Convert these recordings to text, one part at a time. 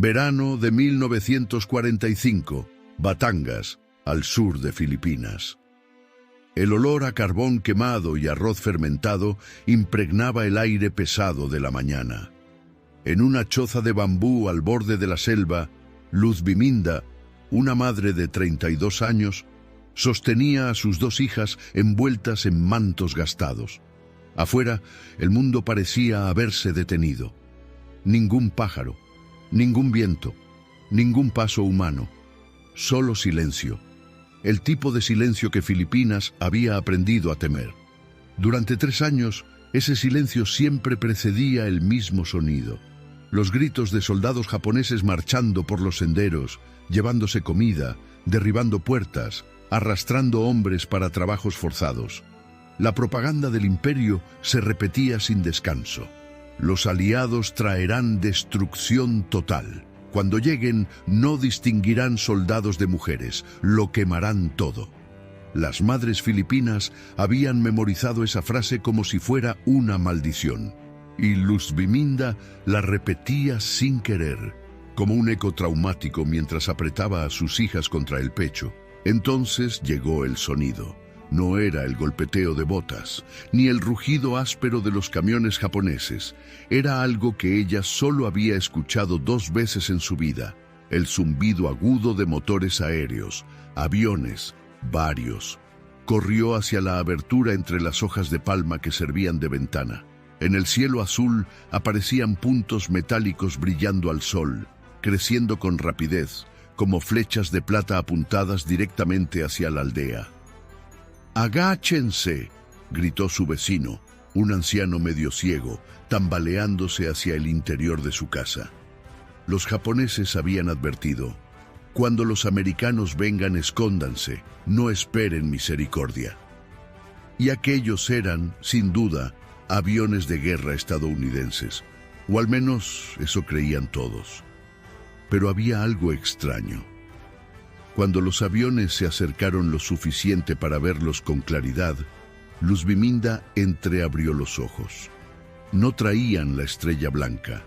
Verano de 1945, Batangas, al sur de Filipinas. El olor a carbón quemado y arroz fermentado impregnaba el aire pesado de la mañana. En una choza de bambú al borde de la selva, Luz Biminda, una madre de 32 años, sostenía a sus dos hijas envueltas en mantos gastados. Afuera, el mundo parecía haberse detenido. Ningún pájaro, ningún viento, ningún paso humano, solo silencio. El tipo de silencio que Filipinas había aprendido a temer. Durante 3 años, ese silencio siempre precedía el mismo sonido. Los gritos de soldados japoneses marchando por los senderos, llevándose comida, derribando puertas, arrastrando hombres para trabajos forzados. La propaganda del imperio se repetía sin descanso. Los aliados traerán destrucción total. Cuando lleguen, no distinguirán soldados de mujeres, lo quemarán todo. Las madres filipinas habían memorizado esa frase como si fuera una maldición. Y Luz Biminda la repetía sin querer, como un eco traumático mientras apretaba a sus hijas contra el pecho. Entonces llegó el sonido. No era el golpeteo de botas, ni el rugido áspero de los camiones japoneses. Era algo que ella solo había escuchado 2 veces en su vida: el zumbido agudo de motores aéreos, aviones, varios. Corrió hacia la abertura entre las hojas de palma que servían de ventana. En el cielo azul aparecían puntos metálicos brillando al sol, creciendo con rapidez, como flechas de plata apuntadas directamente hacia la aldea. «¡Agáchense!», gritó su vecino, un anciano medio ciego, tambaleándose hacia el interior de su casa. Los japoneses habían advertido: «Cuando los americanos vengan, escóndanse, no esperen misericordia». Y aquellos eran, sin duda, aviones de guerra estadounidenses, o al menos eso creían todos. Pero había algo extraño. Cuando los aviones se acercaron lo suficiente para verlos con claridad, Luz Biminda entreabrió los ojos. No traían la estrella blanca,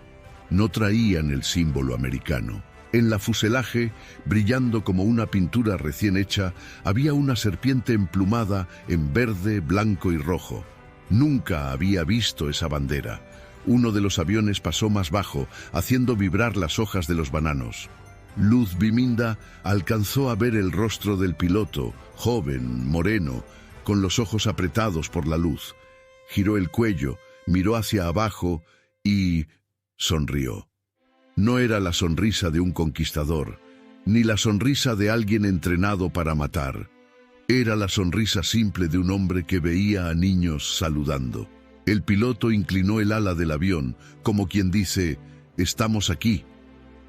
no traían el símbolo americano. En la fuselaje, brillando como una pintura recién hecha, había una serpiente emplumada en verde, blanco y rojo. Nunca había visto esa bandera. Uno de los aviones pasó más bajo, haciendo vibrar las hojas de los bananos. Luz Biminda alcanzó a ver el rostro del piloto, joven, moreno, con los ojos apretados por la luz. Giró el cuello, miró hacia abajo y sonrió. No era la sonrisa de un conquistador, ni la sonrisa de alguien entrenado para matar. Era la sonrisa simple de un hombre que veía a niños saludando. El piloto inclinó el ala del avión, como quien dice: «Estamos aquí».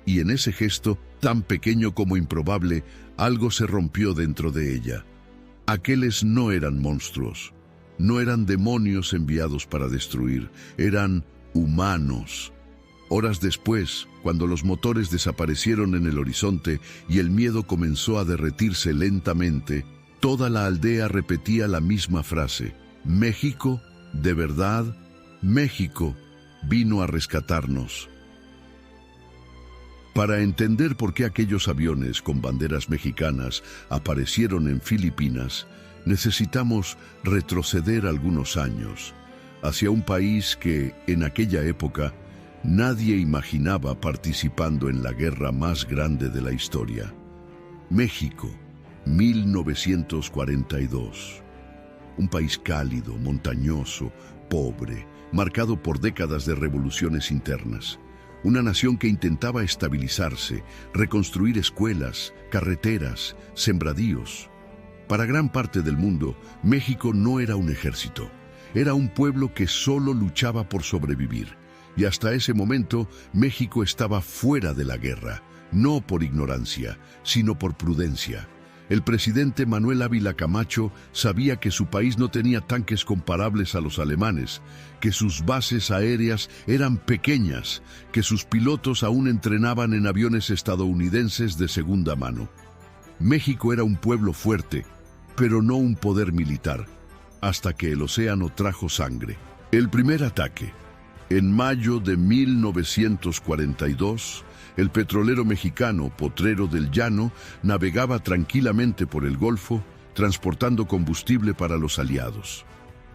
Y en ese gesto, tan pequeño como improbable, algo se rompió dentro de ella. Aquellos no eran monstruos, no eran demonios enviados para destruir, eran humanos. Horas después, cuando los motores desaparecieron en el horizonte y el miedo comenzó a derretirse lentamente, toda la aldea repetía la misma frase: «México, de verdad, México vino a rescatarnos». Para entender por qué aquellos aviones con banderas mexicanas aparecieron en Filipinas, necesitamos retroceder algunos años, hacia un país que, en aquella época, nadie imaginaba participando en la guerra más grande de la historia. México, 1942. Un país cálido, montañoso, pobre, marcado por décadas de revoluciones internas. Una nación que intentaba estabilizarse, reconstruir escuelas, carreteras, sembradíos. Para gran parte del mundo, México no era un ejército. Era un pueblo que solo luchaba por sobrevivir. Y hasta ese momento, México estaba fuera de la guerra, no por ignorancia, sino por prudencia. El presidente Manuel Ávila Camacho sabía que su país no tenía tanques comparables a los alemanes, que sus bases aéreas eran pequeñas, que sus pilotos aún entrenaban en aviones estadounidenses de segunda mano. México era un pueblo fuerte, pero no un poder militar, hasta que el océano trajo sangre. El primer ataque. En mayo de 1942, el petrolero mexicano Potrero del Llano navegaba tranquilamente por el Golfo, transportando combustible para los aliados.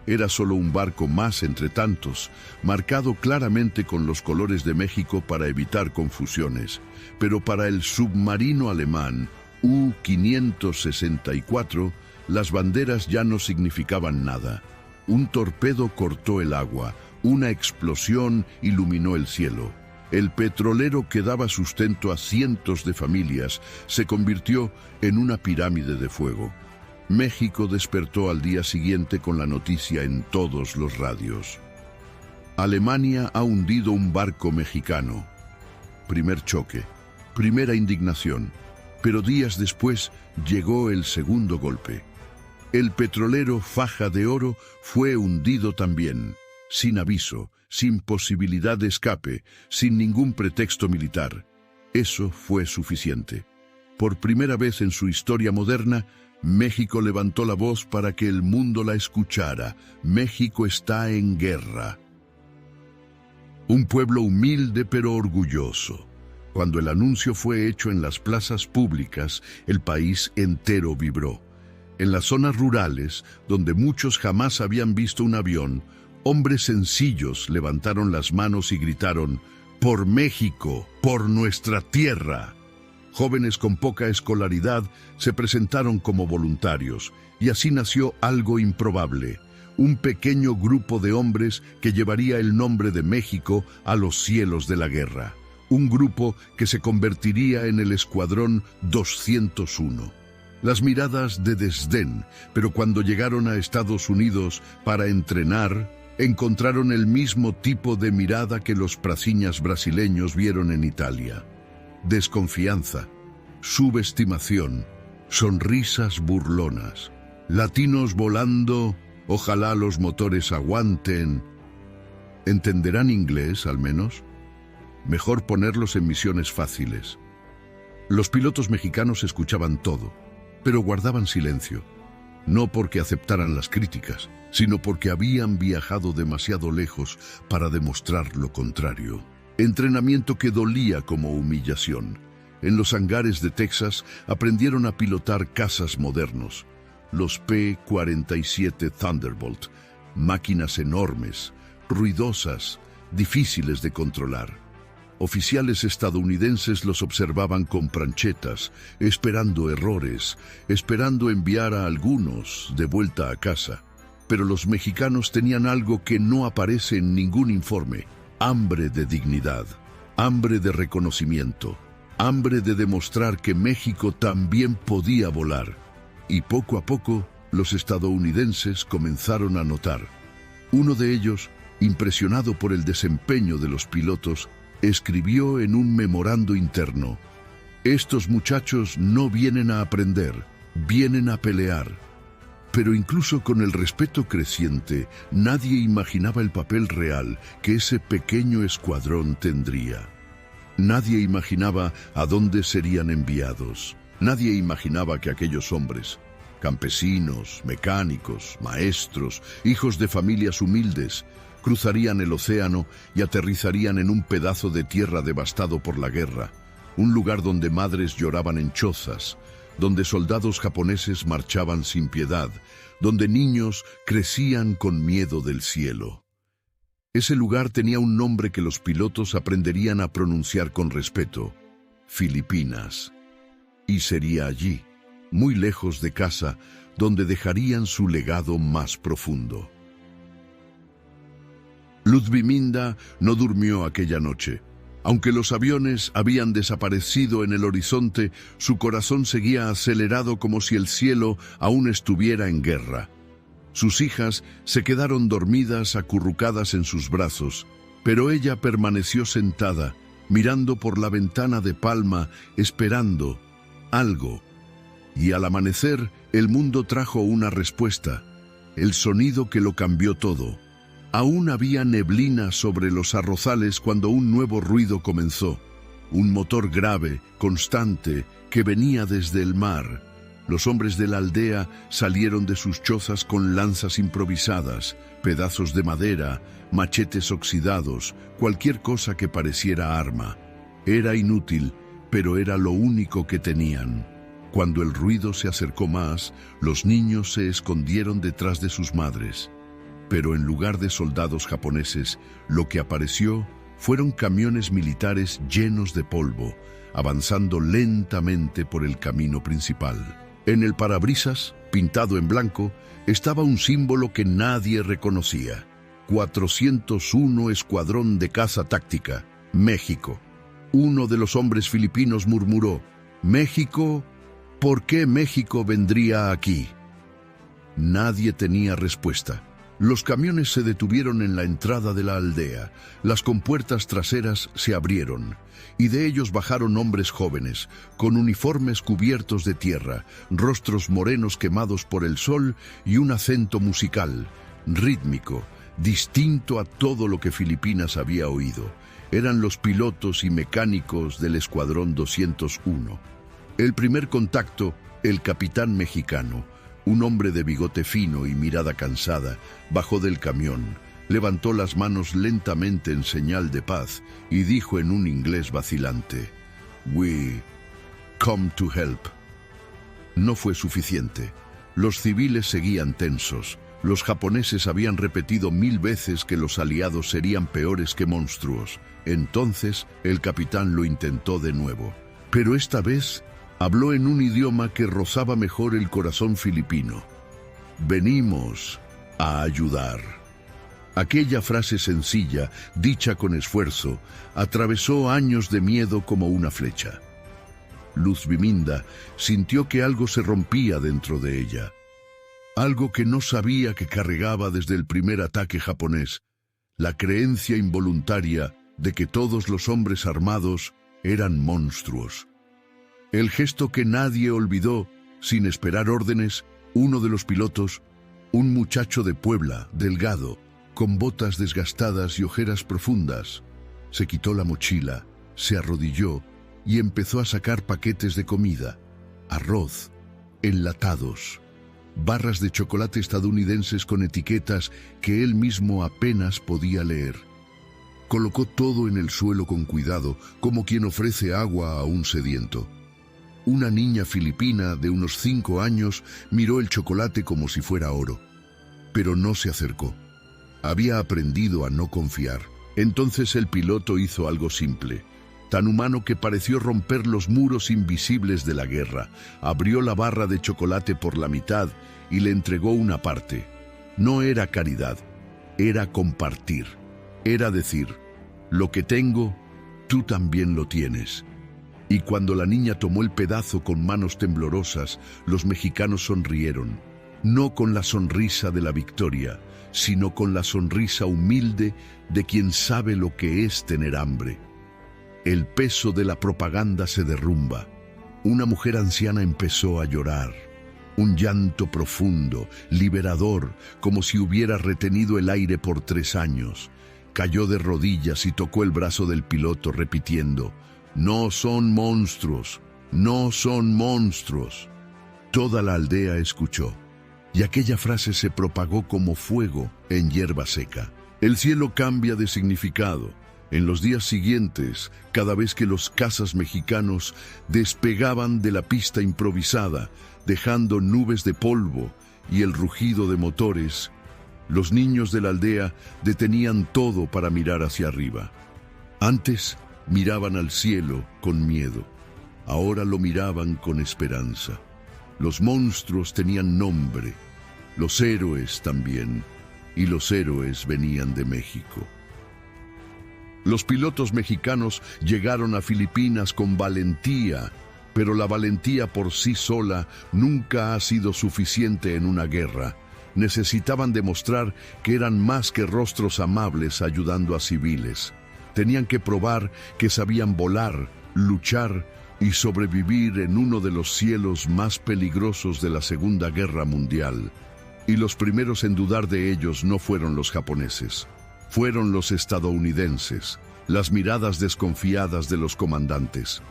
Era solo un barco más entre tantos, marcado claramente con los colores de México para evitar confusiones, pero para el submarino alemán U-564, las banderas ya no significaban nada. Un torpedo cortó el agua, una explosión iluminó el cielo. El petrolero que daba sustento a cientos de familias se convirtió en una pirámide de fuego. México despertó al día siguiente con la noticia en todos los radios. Alemania ha hundido un barco mexicano. Primer choque, primera indignación, pero días después llegó el segundo golpe. El petrolero Faja de Oro fue hundido también, sin aviso, sin posibilidad de escape, sin ningún pretexto militar. Eso fue suficiente. Por primera vez en su historia moderna, México levantó la voz para que el mundo la escuchara. México está en guerra. Un pueblo humilde pero orgulloso. Cuando el anuncio fue hecho en las plazas públicas, el país entero vibró. En las zonas rurales, donde muchos jamás habían visto un avión, hombres sencillos levantaron las manos y gritaron: ¡Por México! ¡Por nuestra tierra! Jóvenes con poca escolaridad se presentaron como voluntarios, y así nació algo improbable, un pequeño grupo de hombres que llevaría el nombre de México a los cielos de la guerra, un grupo que se convertiría en el Escuadrón 201. Las miradas de desdén, pero cuando llegaron a Estados Unidos para entrenar, encontraron el mismo tipo de mirada que los praciñas brasileños vieron en Italia. Desconfianza, subestimación, sonrisas burlonas, latinos volando, ojalá los motores aguanten. ¿Entenderán inglés, al menos? Mejor ponerlos en misiones fáciles. Los pilotos mexicanos escuchaban todo, pero guardaban silencio, no porque aceptaran las críticas, sino porque habían viajado demasiado lejos para demostrar lo contrario. Entrenamiento que dolía como humillación. En los hangares de Texas aprendieron a pilotar cazas modernos, los P-47 Thunderbolt, máquinas enormes, ruidosas, difíciles de controlar. Oficiales estadounidenses los observaban con pranchetas, esperando errores, esperando enviar a algunos de vuelta a casa. Pero los mexicanos tenían algo que no aparece en ningún informe: hambre de dignidad, hambre de reconocimiento, hambre de demostrar que México también podía volar. Y poco a poco, los estadounidenses comenzaron a notar. Uno de ellos, impresionado por el desempeño de los pilotos, escribió en un memorando interno: estos muchachos no vienen a aprender, vienen a pelear. Pero incluso con el respeto creciente, nadie imaginaba el papel real que ese pequeño escuadrón tendría. Nadie imaginaba a dónde serían enviados. Nadie imaginaba que aquellos hombres, campesinos, mecánicos, maestros, hijos de familias humildes, cruzarían el océano y aterrizarían en un pedazo de tierra devastado por la guerra, un lugar donde madres lloraban en chozas, donde soldados japoneses marchaban sin piedad, donde niños crecían con miedo del cielo. Ese lugar tenía un nombre que los pilotos aprenderían a pronunciar con respeto: Filipinas. Y sería allí, muy lejos de casa, donde dejarían su legado más profundo. Ludviminda no durmió aquella noche. Aunque los aviones habían desaparecido en el horizonte, su corazón seguía acelerado como si el cielo aún estuviera en guerra. Sus hijas se quedaron dormidas acurrucadas en sus brazos, pero ella permaneció sentada, mirando por la ventana de palma, esperando algo. Y al amanecer, el mundo trajo una respuesta, el sonido que lo cambió todo. Aún había neblina sobre los arrozales cuando un nuevo ruido comenzó. Un motor grave, constante, que venía desde el mar. Los hombres de la aldea salieron de sus chozas con lanzas improvisadas, pedazos de madera, machetes oxidados, cualquier cosa que pareciera arma. Era inútil, pero era lo único que tenían. Cuando el ruido se acercó más, los niños se escondieron detrás de sus madres. Pero en lugar de soldados japoneses, lo que apareció fueron camiones militares llenos de polvo, avanzando lentamente por el camino principal. En el parabrisas, pintado en blanco, estaba un símbolo que nadie reconocía: 401 Escuadrón de Caza Táctica, México. Uno de los hombres filipinos murmuró: «¿México? ¿Por qué México vendría aquí?». Nadie tenía respuesta. Los camiones se detuvieron en la entrada de la aldea. Las compuertas traseras se abrieron, y de ellos bajaron hombres jóvenes, con uniformes cubiertos de tierra, rostros morenos quemados por el sol y un acento musical, rítmico, distinto a todo lo que Filipinas había oído. Eran los pilotos y mecánicos del Escuadrón 201. El primer contacto, el capitán mexicano, un hombre de bigote fino y mirada cansada, bajó del camión, levantó las manos lentamente en señal de paz y dijo en un inglés vacilante: «We come to help». No fue suficiente. Los civiles seguían tensos. Los japoneses habían repetido 1000 veces que los aliados serían peores que monstruos. Entonces el capitán lo intentó de nuevo, pero esta vez habló en un idioma que rozaba mejor el corazón filipino: «Venimos a ayudar». Aquella frase sencilla, dicha con esfuerzo, atravesó años de miedo como una flecha. Luz Biminda sintió que algo se rompía dentro de ella. Algo que no sabía que cargaba desde el primer ataque japonés: la creencia involuntaria de que todos los hombres armados eran monstruos. El gesto que nadie olvidó, sin esperar órdenes, uno de los pilotos, un muchacho de Puebla, delgado, con botas desgastadas y ojeras profundas, se quitó la mochila, se arrodilló y empezó a sacar paquetes de comida: arroz, enlatados, barras de chocolate estadounidenses con etiquetas que él mismo apenas podía leer. Colocó todo en el suelo con cuidado, como quien ofrece agua a un sediento. Una niña filipina de unos 5 años miró el chocolate como si fuera oro, pero no se acercó. Había aprendido a no confiar. Entonces el piloto hizo algo simple, tan humano que pareció romper los muros invisibles de la guerra. Abrió la barra de chocolate por la mitad y le entregó una parte. No era caridad, era compartir. Era decir: «Lo que tengo, tú también lo tienes». Y cuando la niña tomó el pedazo con manos temblorosas, los mexicanos sonrieron, no con la sonrisa de la victoria, sino con la sonrisa humilde de quien sabe lo que es tener hambre. El peso de la propaganda se derrumba. Una mujer anciana empezó a llorar. Un llanto profundo, liberador, como si hubiera retenido el aire por 3 años. Cayó de rodillas y tocó el brazo del piloto repitiendo: «No son monstruos, no son monstruos». Toda la aldea escuchó, y aquella frase se propagó como fuego en hierba seca. El cielo cambia de significado. En los días siguientes, cada vez que los cazas mexicanos despegaban de la pista improvisada, dejando nubes de polvo y el rugido de motores, los niños de la aldea detenían todo para mirar hacia arriba. Antes miraban al cielo con miedo, ahora lo miraban con esperanza. Los monstruos tenían nombre, los héroes también, y los héroes venían de México. Los pilotos mexicanos llegaron a Filipinas con valentía, pero la valentía por sí sola nunca ha sido suficiente en una guerra. Necesitaban demostrar que eran más que rostros amables ayudando a civiles. Tenían que probar que sabían volar, luchar y sobrevivir en uno de los cielos más peligrosos de la Segunda Guerra Mundial. Y los primeros en dudar de ellos no fueron los japoneses. Fueron los estadounidenses, las miradas desconfiadas de los comandantes.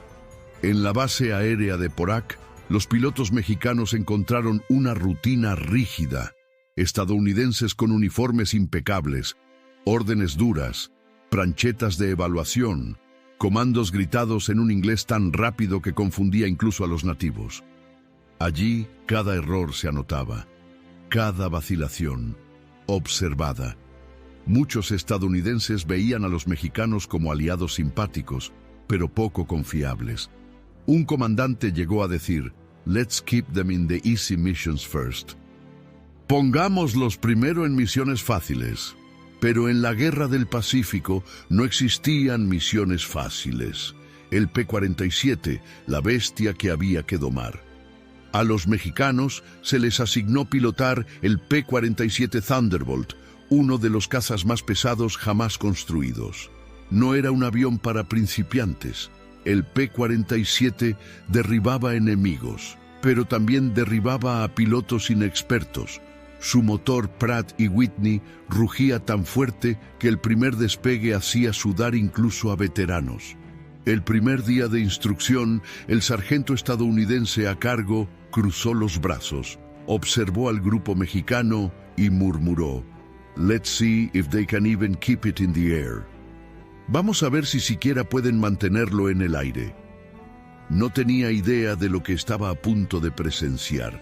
En la base aérea de Porac, los pilotos mexicanos encontraron una rutina rígida, estadounidenses con uniformes impecables, órdenes duras, pranchetas de evaluación, comandos gritados en un inglés tan rápido que confundía incluso a los nativos. Allí cada error se anotaba, cada vacilación, observada. Muchos estadounidenses veían a los mexicanos como aliados simpáticos, pero poco confiables. Un comandante llegó a decir, "Let's keep them in the easy missions first". Pongámoslos primero en misiones fáciles. Pero en la Guerra del Pacífico no existían misiones fáciles. El P-47, la bestia que había que domar. A los mexicanos se les asignó pilotar el P-47 Thunderbolt, uno de los cazas más pesados jamás construidos. No era un avión para principiantes. El P-47 derribaba enemigos, pero también derribaba a pilotos inexpertos. Su motor Pratt & Whitney rugía tan fuerte que el primer despegue hacía sudar incluso a veteranos. El primer día de instrucción, el sargento estadounidense a cargo cruzó los brazos, observó al grupo mexicano y murmuró, "Let's see if they can even keep it in the air". Vamos a ver si siquiera pueden mantenerlo en el aire. No tenía idea de lo que estaba a punto de presenciar.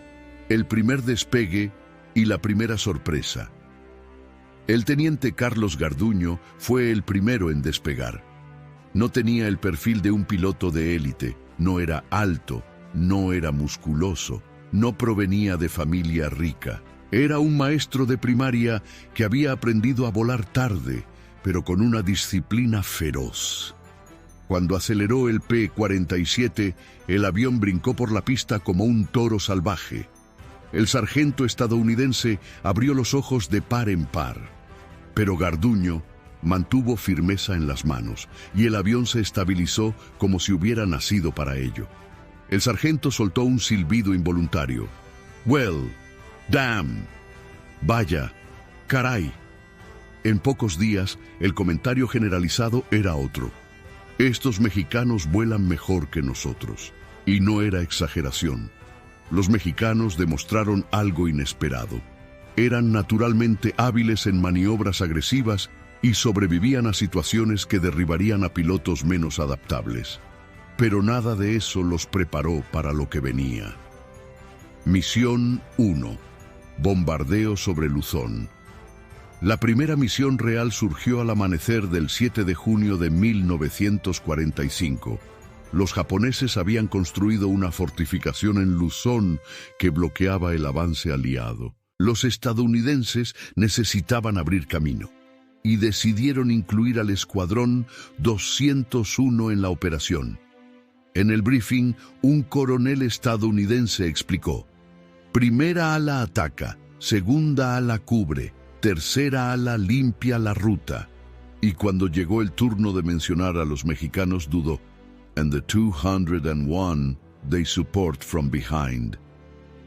El primer despegue y la primera sorpresa. El teniente Carlos Garduño fue el primero en despegar. No tenía el perfil de un piloto de élite, no era alto, no era musculoso, no provenía de familia rica. Era un maestro de primaria que había aprendido a volar tarde, pero con una disciplina feroz. Cuando aceleró el P-47, el avión brincó por la pista como un toro salvaje. El sargento estadounidense abrió los ojos de par en par, pero Garduño mantuvo firmeza en las manos y el avión se estabilizó como si hubiera nacido para ello. El sargento soltó un silbido involuntario. "Well, damn, vaya, caray". En pocos días, el comentario generalizado era otro. Estos mexicanos vuelan mejor que nosotros. Y no era exageración. Los mexicanos demostraron algo inesperado. Eran naturalmente hábiles en maniobras agresivas y sobrevivían a situaciones que derribarían a pilotos menos adaptables. Pero nada de eso los preparó para lo que venía. Misión 1. Bombardeo sobre Luzón. La primera misión real surgió al amanecer del 7 de junio de 1945. Los japoneses habían construido una fortificación en Luzón que bloqueaba el avance aliado. Los estadounidenses necesitaban abrir camino y decidieron incluir al Escuadrón 201 en la operación. En el briefing, un coronel estadounidense explicó: "Primera ala ataca, segunda ala cubre, tercera ala limpia la ruta". Y cuando llegó el turno de mencionar a los mexicanos, dudó. "And the 201, they support from behind".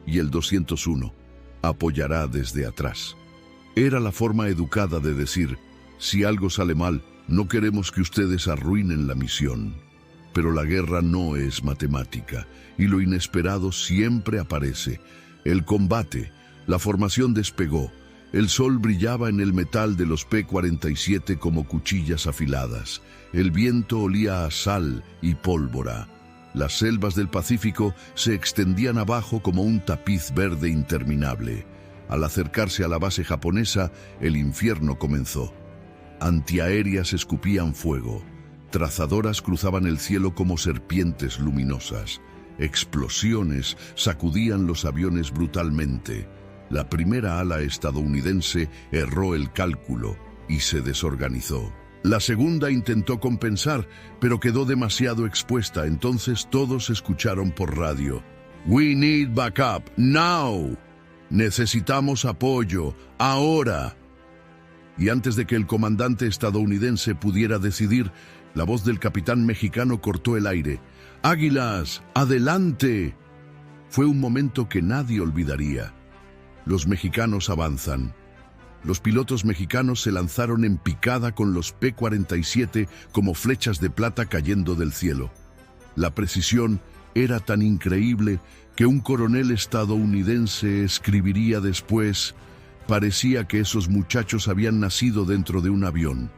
Y el 201 apoyará desde atrás. Era la forma educada de decir, si algo sale mal, no queremos que ustedes arruinen la misión. Pero la guerra no es matemática, y lo inesperado siempre aparece. El combate, la formación despegó. El sol brillaba en el metal de los P-47 como cuchillas afiladas. El viento olía a sal y pólvora. Las selvas del Pacífico se extendían abajo como un tapiz verde interminable. Al acercarse a la base japonesa, el infierno comenzó. Antiaéreas escupían fuego. Trazadoras cruzaban el cielo como serpientes luminosas. Explosiones sacudían los aviones brutalmente. La primera ala estadounidense erró el cálculo y se desorganizó. La segunda intentó compensar, pero quedó demasiado expuesta. Entonces todos escucharon por radio: "We need backup, now". Necesitamos apoyo, ahora. Y antes de que el comandante estadounidense pudiera decidir, la voz del capitán mexicano cortó el aire. "Águilas, adelante". Fue un momento que nadie olvidaría. Los mexicanos avanzan. Los pilotos mexicanos se lanzaron en picada con los P-47 como flechas de plata cayendo del cielo. La precisión era tan increíble que un coronel estadounidense escribiría después: "Parecía que esos muchachos habían nacido dentro de un avión".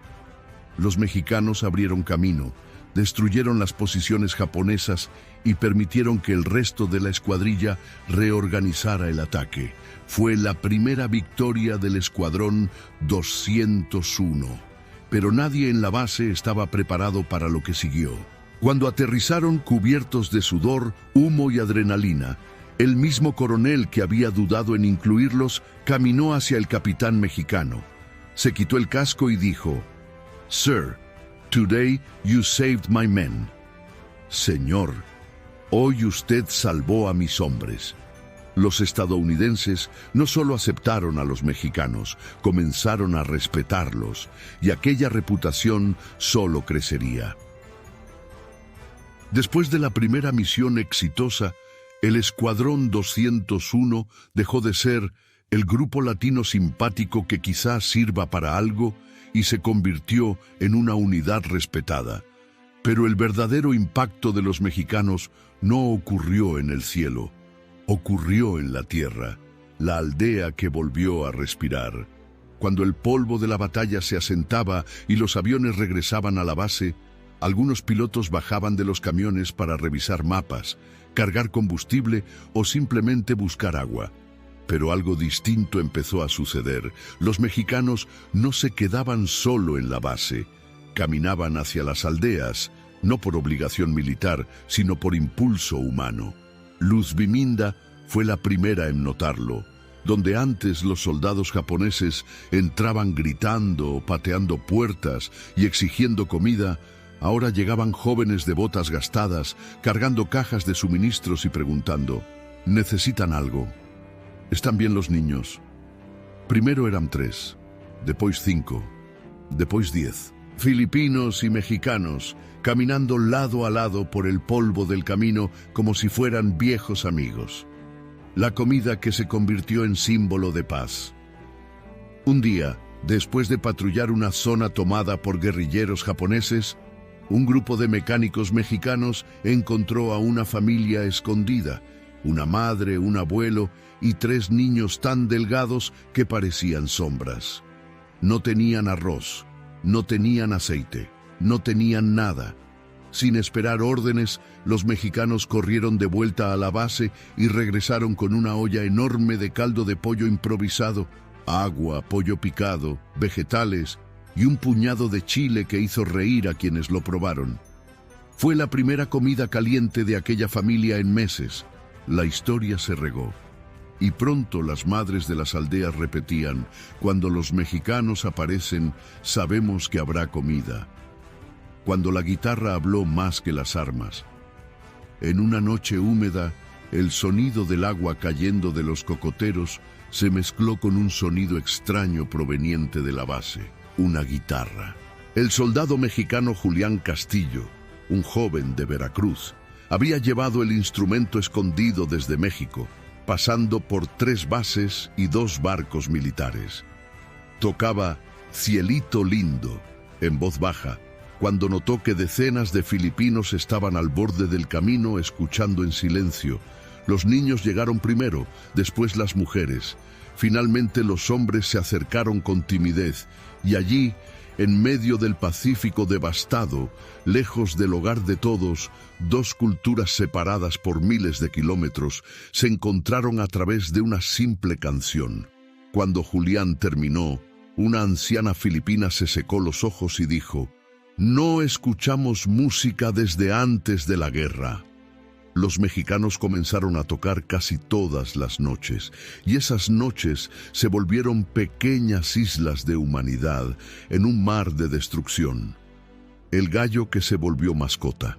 Los mexicanos abrieron camino, Destruyeron las posiciones japonesas y permitieron que el resto de la escuadrilla reorganizara el ataque. Fue la primera victoria del Escuadrón 201, pero nadie en la base estaba preparado para lo que siguió. Cuando aterrizaron cubiertos de sudor, humo y adrenalina, el mismo coronel que había dudado en incluirlos caminó hacia el capitán mexicano. Se quitó el casco y dijo: "Sir, today you saved my men." Señor, hoy usted salvó a mis hombres. Los estadounidenses no solo aceptaron a los mexicanos, comenzaron a respetarlos, y aquella reputación solo crecería. Después de la primera misión exitosa, el Escuadrón 201 dejó de ser el grupo latino simpático que quizás sirva para algo y se convirtió en una unidad respetada. Pero el verdadero impacto de los mexicanos no ocurrió en el cielo, ocurrió en la tierra, la aldea que volvió a respirar. Cuando el polvo de la batalla se asentaba y los aviones regresaban a la base, algunos pilotos bajaban de los camiones para revisar mapas, cargar combustible o simplemente buscar agua. Pero algo distinto empezó a suceder. Los mexicanos no se quedaban solo en la base, caminaban hacia las aldeas, no por obligación militar, sino por impulso humano. Luz Biminda fue la primera en notarlo. Donde antes los soldados japoneses entraban gritando, pateando puertas y exigiendo comida, ahora llegaban jóvenes de botas gastadas, cargando cajas de suministros y preguntando: ¿necesitan algo? ¿Están bien los niños? Primero eran 3, después 5, después 10. Filipinos y mexicanos, caminando lado a lado por el polvo del camino como si fueran viejos amigos. La comida que se convirtió en símbolo de paz. Un día, después de patrullar una zona tomada por guerrilleros japoneses, un grupo de mecánicos mexicanos encontró a una familia escondida, una madre, un abuelo y 3 niños tan delgados que parecían sombras. No tenían arroz, no tenían aceite, no tenían nada. Sin esperar órdenes, los mexicanos corrieron de vuelta a la base y regresaron con una olla enorme de caldo de pollo improvisado, agua, pollo picado, vegetales y un puñado de chile que hizo reír a quienes lo probaron. Fue la primera comida caliente de aquella familia en meses. La historia se regó. Y pronto las madres de las aldeas repetían: cuando los mexicanos aparecen, sabemos que habrá comida. Cuando la guitarra habló más que las armas. En una noche húmeda, el sonido del agua cayendo de los cocoteros se mezcló con un sonido extraño proveniente de la base, una guitarra. El soldado mexicano Julián Castillo, un joven de Veracruz, había llevado el instrumento escondido desde México, pasando por 3 bases y 2 barcos militares. Tocaba Cielito Lindo, en voz baja, cuando notó que decenas de filipinos estaban al borde del camino escuchando en silencio. Los niños llegaron primero, después las mujeres. Finalmente los hombres se acercaron con timidez, y allí, en medio del Pacífico devastado, lejos del hogar de todos, 2 culturas separadas por miles de kilómetros se encontraron a través de una simple canción. Cuando Julián terminó, una anciana filipina se secó los ojos y dijo: "No escuchamos música desde antes de la guerra". Los mexicanos comenzaron a tocar casi todas las noches, y esas noches se volvieron pequeñas islas de humanidad en un mar de destrucción. El gallo que se volvió mascota.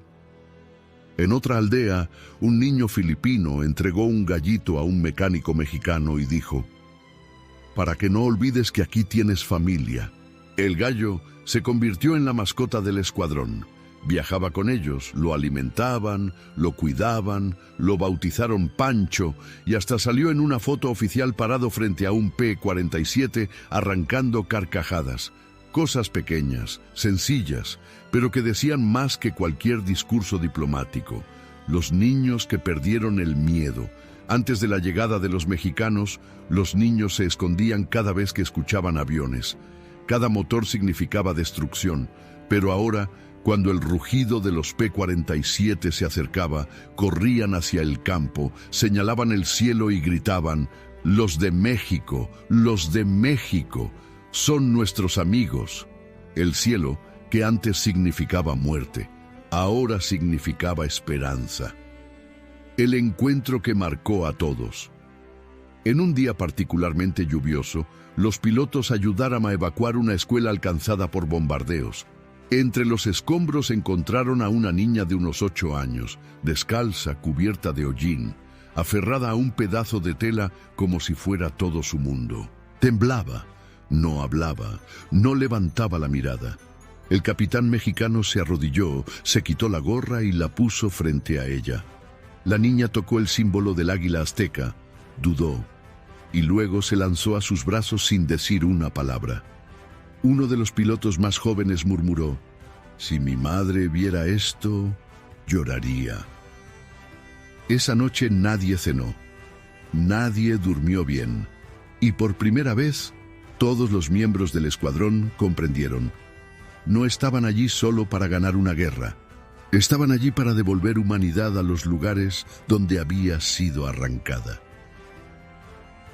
En otra aldea, un niño filipino entregó un gallito a un mecánico mexicano y dijo: "Para que no olvides que aquí tienes familia". El gallo se convirtió en la mascota del escuadrón. Viajaba con ellos, lo alimentaban, lo cuidaban, lo bautizaron Pancho y hasta salió en una foto oficial parado frente a un P-47 arrancando carcajadas. Cosas pequeñas, sencillas, pero que decían más que cualquier discurso diplomático. Los niños que perdieron el miedo. Antes de la llegada de los mexicanos, los niños se escondían cada vez que escuchaban aviones. Cada motor significaba destrucción, pero ahora Cuando el rugido de los P-47 se acercaba, corrían hacia el campo, señalaban el cielo y gritaban: «Los de México, los de México, son nuestros amigos». El cielo, que antes significaba muerte, ahora significaba esperanza. El encuentro que marcó a todos. En un día particularmente lluvioso, los pilotos ayudaron a evacuar una escuela alcanzada por bombardeos. Entre los escombros encontraron a una niña de unos 8 años, descalza, cubierta de hollín, aferrada a un pedazo de tela como si fuera todo su mundo. Temblaba, no hablaba, no levantaba la mirada. El capitán mexicano se arrodilló, se quitó la gorra y la puso frente a ella. La niña tocó el símbolo del águila azteca, dudó, y luego se lanzó a sus brazos sin decir una palabra. Uno de los pilotos más jóvenes murmuró: «Si mi madre viera esto, lloraría». Esa noche nadie cenó, nadie durmió bien, y por primera vez todos los miembros del escuadrón comprendieron: no estaban allí solo para ganar una guerra, estaban allí para devolver humanidad a los lugares donde había sido arrancada.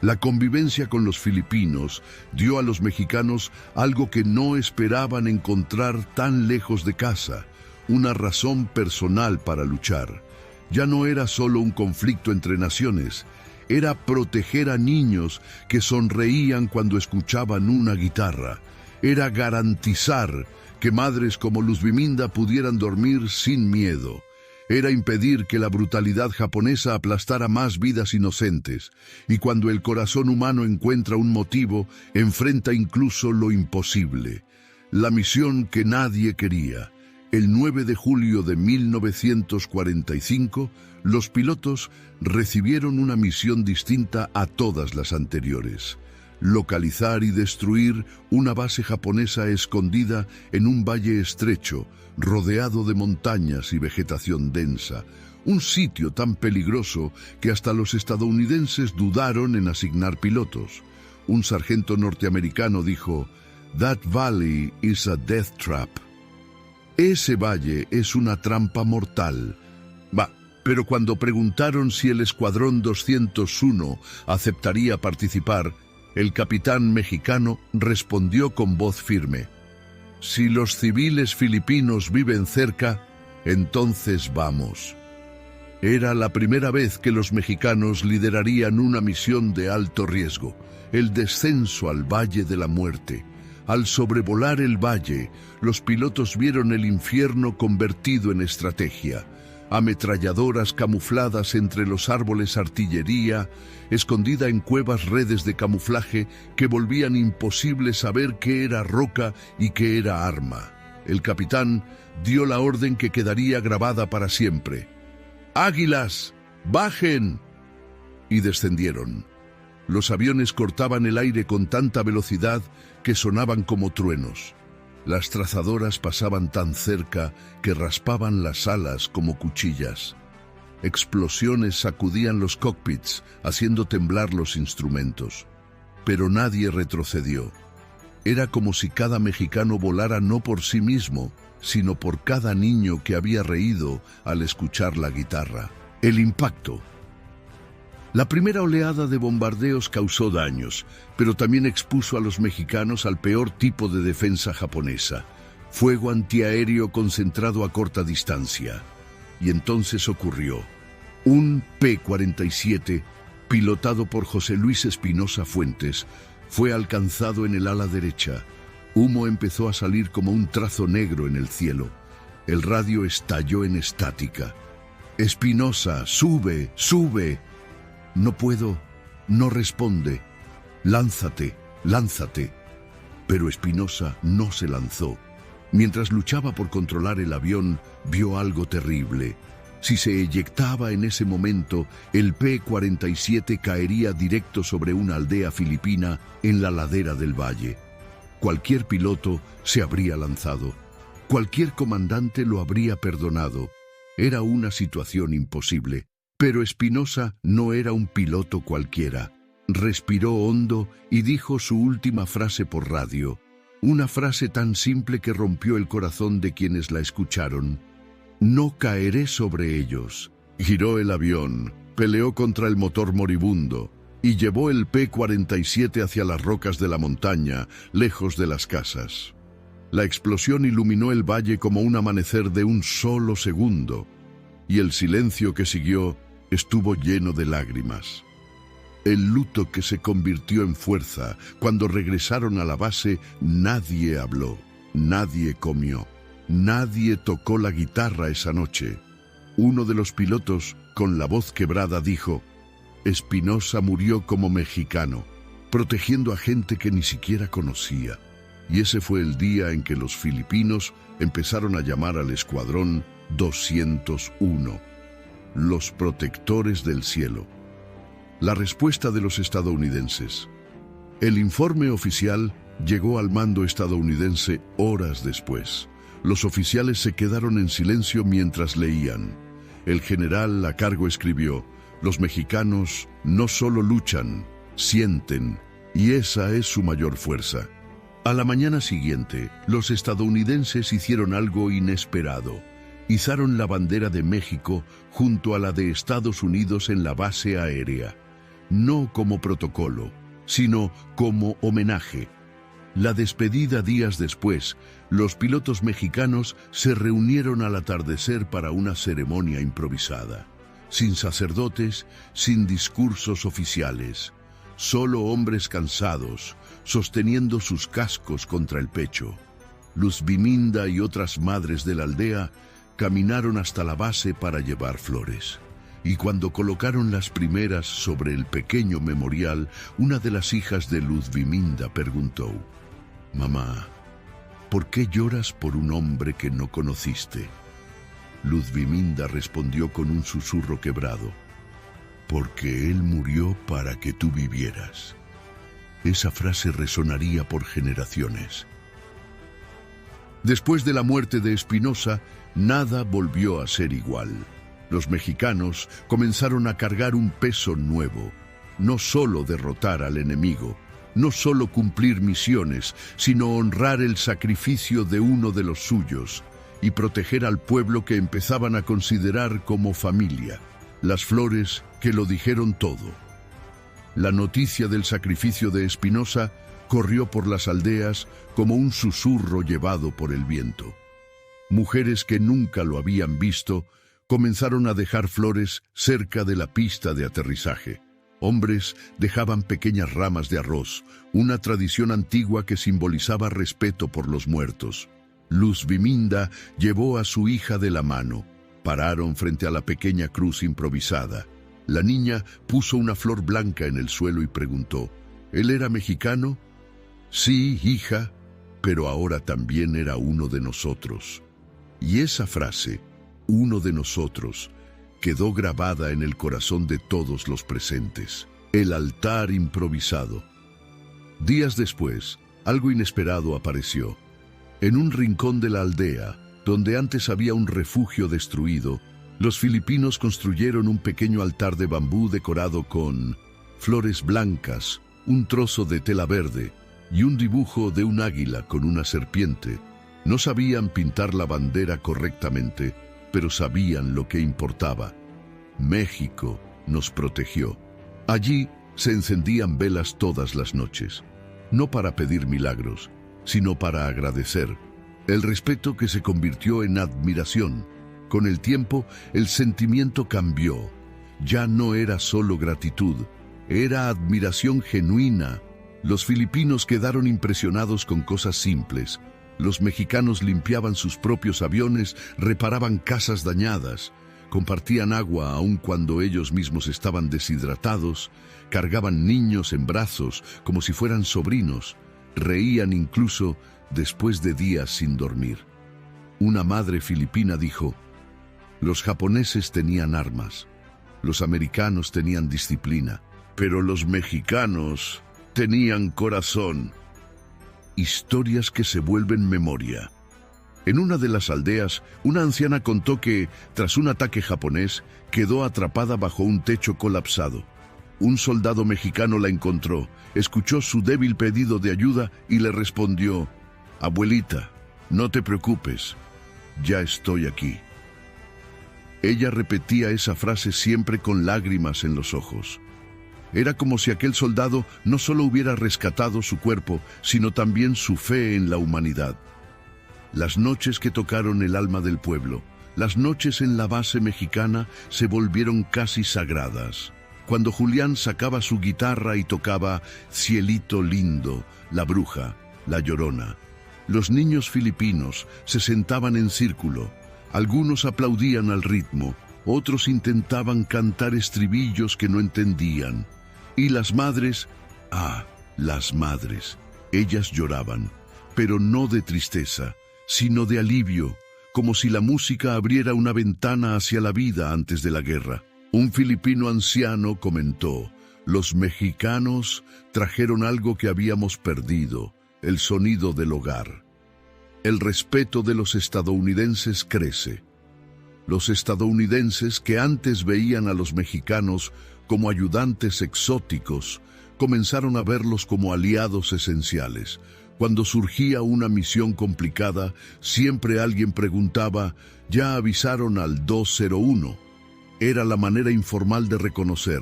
La convivencia con los filipinos dio a los mexicanos algo que no esperaban encontrar tan lejos de casa: una razón personal para luchar. Ya no era solo un conflicto entre naciones, era proteger a niños que sonreían cuando escuchaban una guitarra. Era garantizar que madres como Luz Biminda pudieran dormir sin miedo. Era impedir que la brutalidad japonesa aplastara más vidas inocentes. Y cuando el corazón humano encuentra un motivo, enfrenta incluso lo imposible. La misión que nadie quería. El 9 de julio de 1945, los pilotos recibieron una misión distinta a todas las anteriores: localizar y destruir una base japonesa escondida en un valle estrecho, rodeado de montañas y vegetación densa, un sitio tan peligroso que hasta los estadounidenses dudaron en asignar pilotos. Un sargento norteamericano dijo: «That valley is a death trap». Ese valle es una trampa mortal. Pero cuando preguntaron si el Escuadrón 201 aceptaría participar, el capitán mexicano respondió con voz firme: «Si los civiles filipinos viven cerca, entonces vamos». Era la primera vez que los mexicanos liderarían una misión de alto riesgo, el descenso al Valle de la Muerte. Al sobrevolar el valle, los pilotos vieron el infierno convertido en estrategia. Ametralladoras camufladas entre los árboles, artillería escondida en cuevas, redes de camuflaje que volvían imposible saber qué era roca y qué era arma. El capitán dio la orden que quedaría grabada para siempre: «¡Águilas, bajen!». Y descendieron. Los aviones cortaban el aire con tanta velocidad que sonaban como truenos. Las trazadoras pasaban tan cerca que raspaban las alas como cuchillas. Explosiones sacudían los cockpits, haciendo temblar los instrumentos. Pero nadie retrocedió. Era como si cada mexicano volara no por sí mismo, sino por cada niño que había reído al escuchar la guitarra. El impacto. La primera oleada de bombardeos causó daños, pero también expuso a los mexicanos al peor tipo de defensa japonesa: fuego antiaéreo concentrado a corta distancia. Y entonces ocurrió. Un P-47, pilotado por José Luis Espinosa Fuentes, fue alcanzado en el ala derecha. Humo empezó a salir como un trazo negro en el cielo. El radio estalló en estática. «Espinosa, sube, sube». «No puedo», no responde. «Lánzate, lánzate». Pero Espinosa no se lanzó. Mientras luchaba por controlar el avión, vio algo terrible. Si se eyectaba en ese momento, el P-47 caería directo sobre una aldea filipina en la ladera del valle. Cualquier piloto se habría lanzado. Cualquier comandante lo habría perdonado. Era una situación imposible. Pero Espinosa no era un piloto cualquiera. Respiró hondo y dijo su última frase por radio: Una frase tan simple que rompió el corazón de quienes la escucharon. No caeré sobre ellos. Giró el avión, peleó contra el motor moribundo y llevó el P-47 hacia las rocas de la montaña, lejos de las casas. La explosión iluminó el valle como un amanecer de un solo segundo, y el silencio que siguió estuvo lleno de lágrimas. El luto que se convirtió en fuerza. Cuando regresaron a la base, nadie habló, nadie comió, nadie tocó la guitarra esa noche. Uno de los pilotos, con la voz quebrada, dijo: Espinosa murió como mexicano, protegiendo a gente que ni siquiera conocía. Y ese fue el día en que los filipinos empezaron a llamar al Escuadrón 201, los protectores del cielo. La respuesta de los estadounidenses. El informe oficial llegó al mando estadounidense horas después. Los oficiales se quedaron en silencio mientras leían. El general a cargo escribió: los mexicanos no solo luchan, sienten, y esa es su mayor fuerza. A la mañana siguiente, los estadounidenses hicieron algo inesperado. Izaron la bandera de México junto a la de Estados Unidos en la base aérea. No como protocolo, sino como homenaje. La despedida días después, los pilotos mexicanos se reunieron al atardecer para una ceremonia improvisada. Sin sacerdotes, sin discursos oficiales, solo hombres cansados, sosteniendo sus cascos contra el pecho. Luz Biminda y otras madres de la aldea caminaron hasta la base para llevar flores. Y cuando colocaron las primeras sobre el pequeño memorial, una de las hijas de Luz Biminda preguntó: Mamá, ¿por qué lloras por un hombre que no conociste? Luz Biminda respondió con un susurro quebrado: porque él murió para que tú vivieras. Esa frase resonaría por generaciones. Después de la muerte de Espinosa, nada volvió a ser igual. Los mexicanos comenzaron a cargar un peso nuevo. No solo derrotar al enemigo, no solo cumplir misiones, sino honrar el sacrificio de uno de los suyos y proteger al pueblo que empezaban a considerar como familia. Las flores que lo dijeron todo. La noticia del sacrificio de Espinosa corrió por las aldeas como un susurro llevado por el viento. Mujeres que nunca lo habían visto comenzaron a dejar flores cerca de la pista de aterrizaje. Hombres dejaban pequeñas ramas de arroz, una tradición antigua que simbolizaba respeto por los muertos. Luz Biminda llevó a su hija de la mano. Pararon frente a la pequeña cruz improvisada. La niña puso una flor blanca en el suelo y preguntó: ¿él era mexicano? Sí, hija, pero ahora también era uno de nosotros. Y esa frase, uno de nosotros, quedó grabada en el corazón de todos los presentes. El altar improvisado. Días después, algo inesperado apareció. En un rincón de la aldea, donde antes había un refugio destruido, los filipinos construyeron un pequeño altar de bambú decorado con flores blancas, un trozo de tela verde y un dibujo de un águila con una serpiente. No sabían pintar la bandera correctamente, pero sabían lo que importaba. México nos protegió. Allí se encendían velas todas las noches, no para pedir milagros, sino para agradecer. El respeto que se convirtió en admiración. Con el tiempo, el sentimiento cambió. Ya no era solo gratitud, era admiración genuina. Los filipinos quedaron impresionados con cosas simples. Los mexicanos limpiaban sus propios aviones, reparaban casas dañadas, compartían agua aun cuando ellos mismos estaban deshidratados, cargaban niños en brazos como si fueran sobrinos, reían incluso después de días sin dormir. Una madre filipina dijo: los japoneses tenían armas, los americanos tenían disciplina, pero los mexicanos tenían corazón. Historias que se vuelven memoria. En una de las aldeas, una anciana contó que, tras un ataque japonés, quedó atrapada bajo un techo colapsado. Un soldado mexicano la encontró, escuchó su débil pedido de ayuda y le respondió: Abuelita, no te preocupes, ya estoy aquí. Ella repetía esa frase siempre con lágrimas en los ojos. Era como si aquel soldado no solo hubiera rescatado su cuerpo, sino también su fe en la humanidad. Las noches que tocaron el alma del pueblo, las noches en la base mexicana, se volvieron casi sagradas. Cuando Julián sacaba su guitarra y tocaba Cielito lindo, La Bruja, La Llorona, los niños filipinos se sentaban en círculo. Algunos aplaudían al ritmo, otros intentaban cantar estribillos que no entendían. Y las madres, las madres, ellas lloraban, pero no de tristeza, sino de alivio, como si la música abriera una ventana hacia la vida antes de la guerra. Un filipino anciano comentó: los mexicanos trajeron algo que habíamos perdido, el sonido del hogar. El respeto de los estadounidenses crece. Los estadounidenses, que antes veían a los mexicanos como ayudantes exóticos, comenzaron a verlos como aliados esenciales. Cuando surgía una misión complicada, siempre alguien preguntaba: ¿ya avisaron al 201? Era la manera informal de reconocer: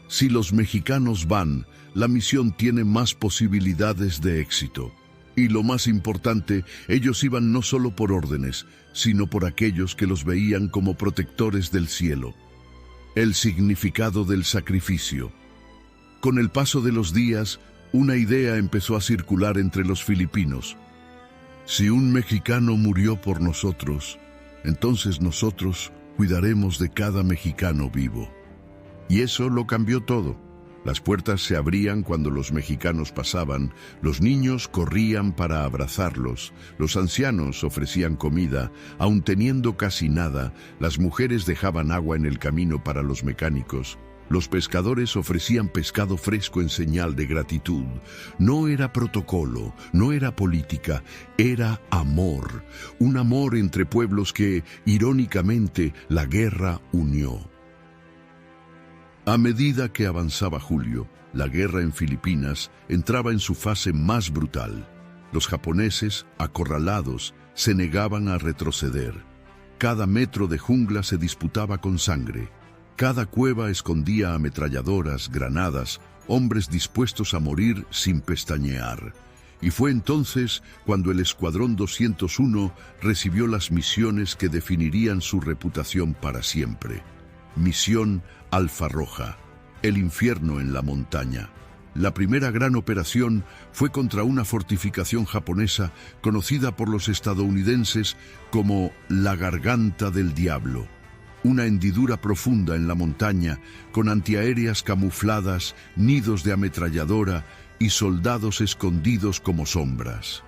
si los mexicanos van, la misión tiene más posibilidades de éxito. Y lo más importante, ellos iban no solo por órdenes, sino por aquellos que los veían como protectores del cielo. El significado del sacrificio. Con el paso de los días, una idea empezó a circular entre los filipinos. Si un mexicano murió por nosotros, entonces nosotros cuidaremos de cada mexicano vivo. Y eso lo cambió todo. Las puertas se abrían cuando los mexicanos pasaban, los niños corrían para abrazarlos, los ancianos ofrecían comida, aun teniendo casi nada, las mujeres dejaban agua en el camino para los mecánicos. Los pescadores ofrecían pescado fresco en señal de gratitud. No era protocolo, no era política, era amor. Un amor entre pueblos que, irónicamente, la guerra unió. A medida que avanzaba julio, la guerra en Filipinas entraba en su fase más brutal. Los japoneses, acorralados, se negaban a retroceder. Cada metro de jungla se disputaba con sangre. Cada cueva escondía ametralladoras, granadas, hombres dispuestos a morir sin pestañear. Y fue entonces cuando el Escuadrón 201 recibió las misiones que definirían su reputación para siempre. Misión Alfa Roja, el infierno en la montaña. La primera gran operación fue contra una fortificación japonesa conocida por los estadounidenses como la Garganta del Diablo. Una hendidura profunda en la montaña, con antiaéreas camufladas, nidos de ametralladora y soldados escondidos como sombras.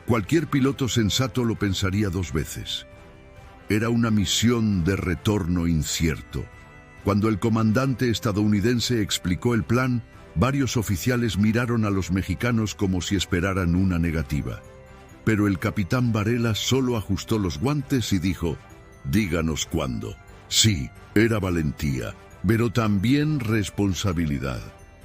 Cualquier piloto sensato lo pensaría dos veces. Era una misión de retorno incierto. Cuando el comandante estadounidense explicó el plan, varios oficiales miraron a los mexicanos como si esperaran una negativa. Pero el capitán Varela solo ajustó los guantes y dijo: díganos cuándo. Sí, era valentía, pero también responsabilidad.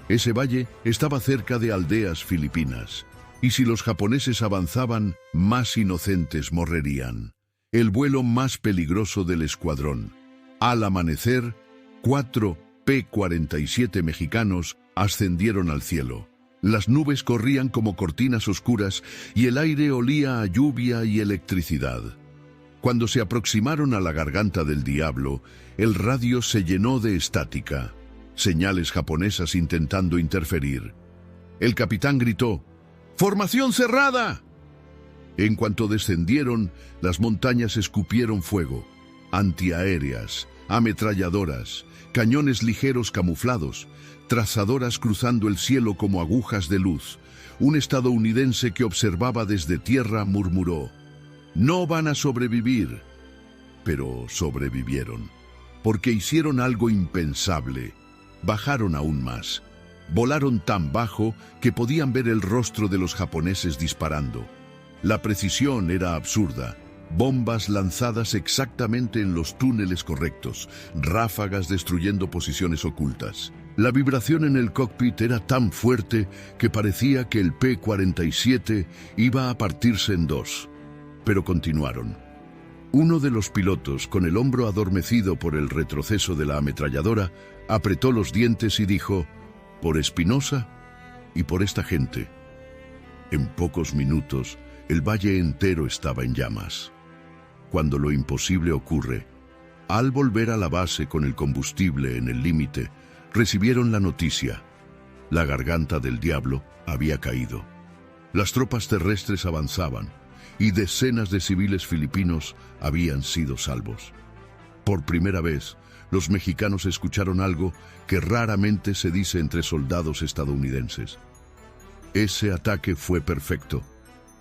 Ese valle estaba cerca de aldeas filipinas, y si los japoneses avanzaban, más inocentes morirían. El vuelo más peligroso del escuadrón. Al amanecer, 4 P-47 mexicanos ascendieron al cielo. Las nubes corrían como cortinas oscuras y el aire olía a lluvia y electricidad. Cuando se aproximaron a la Garganta del Diablo, el radio se llenó de estática, señales japonesas intentando interferir. El capitán gritó: ¡formación cerrada! En cuanto descendieron, las montañas escupieron fuego, antiaéreas, ametralladoras, cañones ligeros camuflados, trazadoras cruzando el cielo como agujas de luz. Un estadounidense que observaba desde tierra murmuró: no van a sobrevivir. Pero sobrevivieron, porque hicieron algo impensable. Bajaron aún más. Volaron tan bajo que podían ver el rostro de los japoneses disparando. La precisión era absurda. bombas lanzadas exactamente en los túneles correctos, ráfagas destruyendo posiciones ocultas. La vibración en el cockpit era tan fuerte que parecía que el P-47 iba a partirse en dos. Pero continuaron. Uno de los pilotos, con el hombro adormecido por el retroceso de la ametralladora, apretó los dientes y dijo: «Por Espinosa y por esta gente». En pocos minutos, el valle entero estaba en llamas. Cuando lo imposible ocurre, al volver a la base con el combustible en el límite, recibieron la noticia: la garganta del diablo había caído. Las tropas terrestres avanzaban y decenas de civiles filipinos habían sido salvos. Por primera vez, los mexicanos escucharon algo que raramente se dice entre soldados estadounidenses. Ese ataque fue perfecto,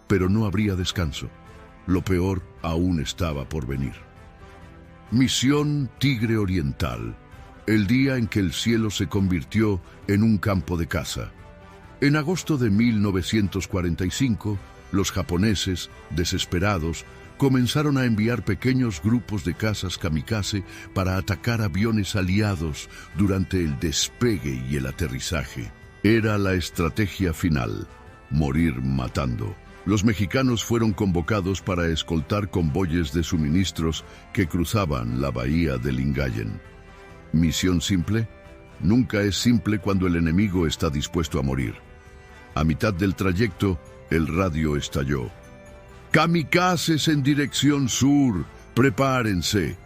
pero no habría descanso. Lo peor aún estaba por venir. Misión Tigre Oriental, el día en que el cielo se convirtió en un campo de caza. En agosto de 1945, los japoneses, desesperados, comenzaron a enviar pequeños grupos de cazas kamikaze para atacar aviones aliados durante el despegue y el aterrizaje. Era la estrategia final: morir matando. Los mexicanos fueron convocados para escoltar convoyes de suministros que cruzaban la bahía de Lingayen. ¿Misión simple? Nunca es simple cuando el enemigo está dispuesto a morir. A mitad del trayecto, el radio estalló. «¡Kamikazes en dirección sur! ¡Prepárense!».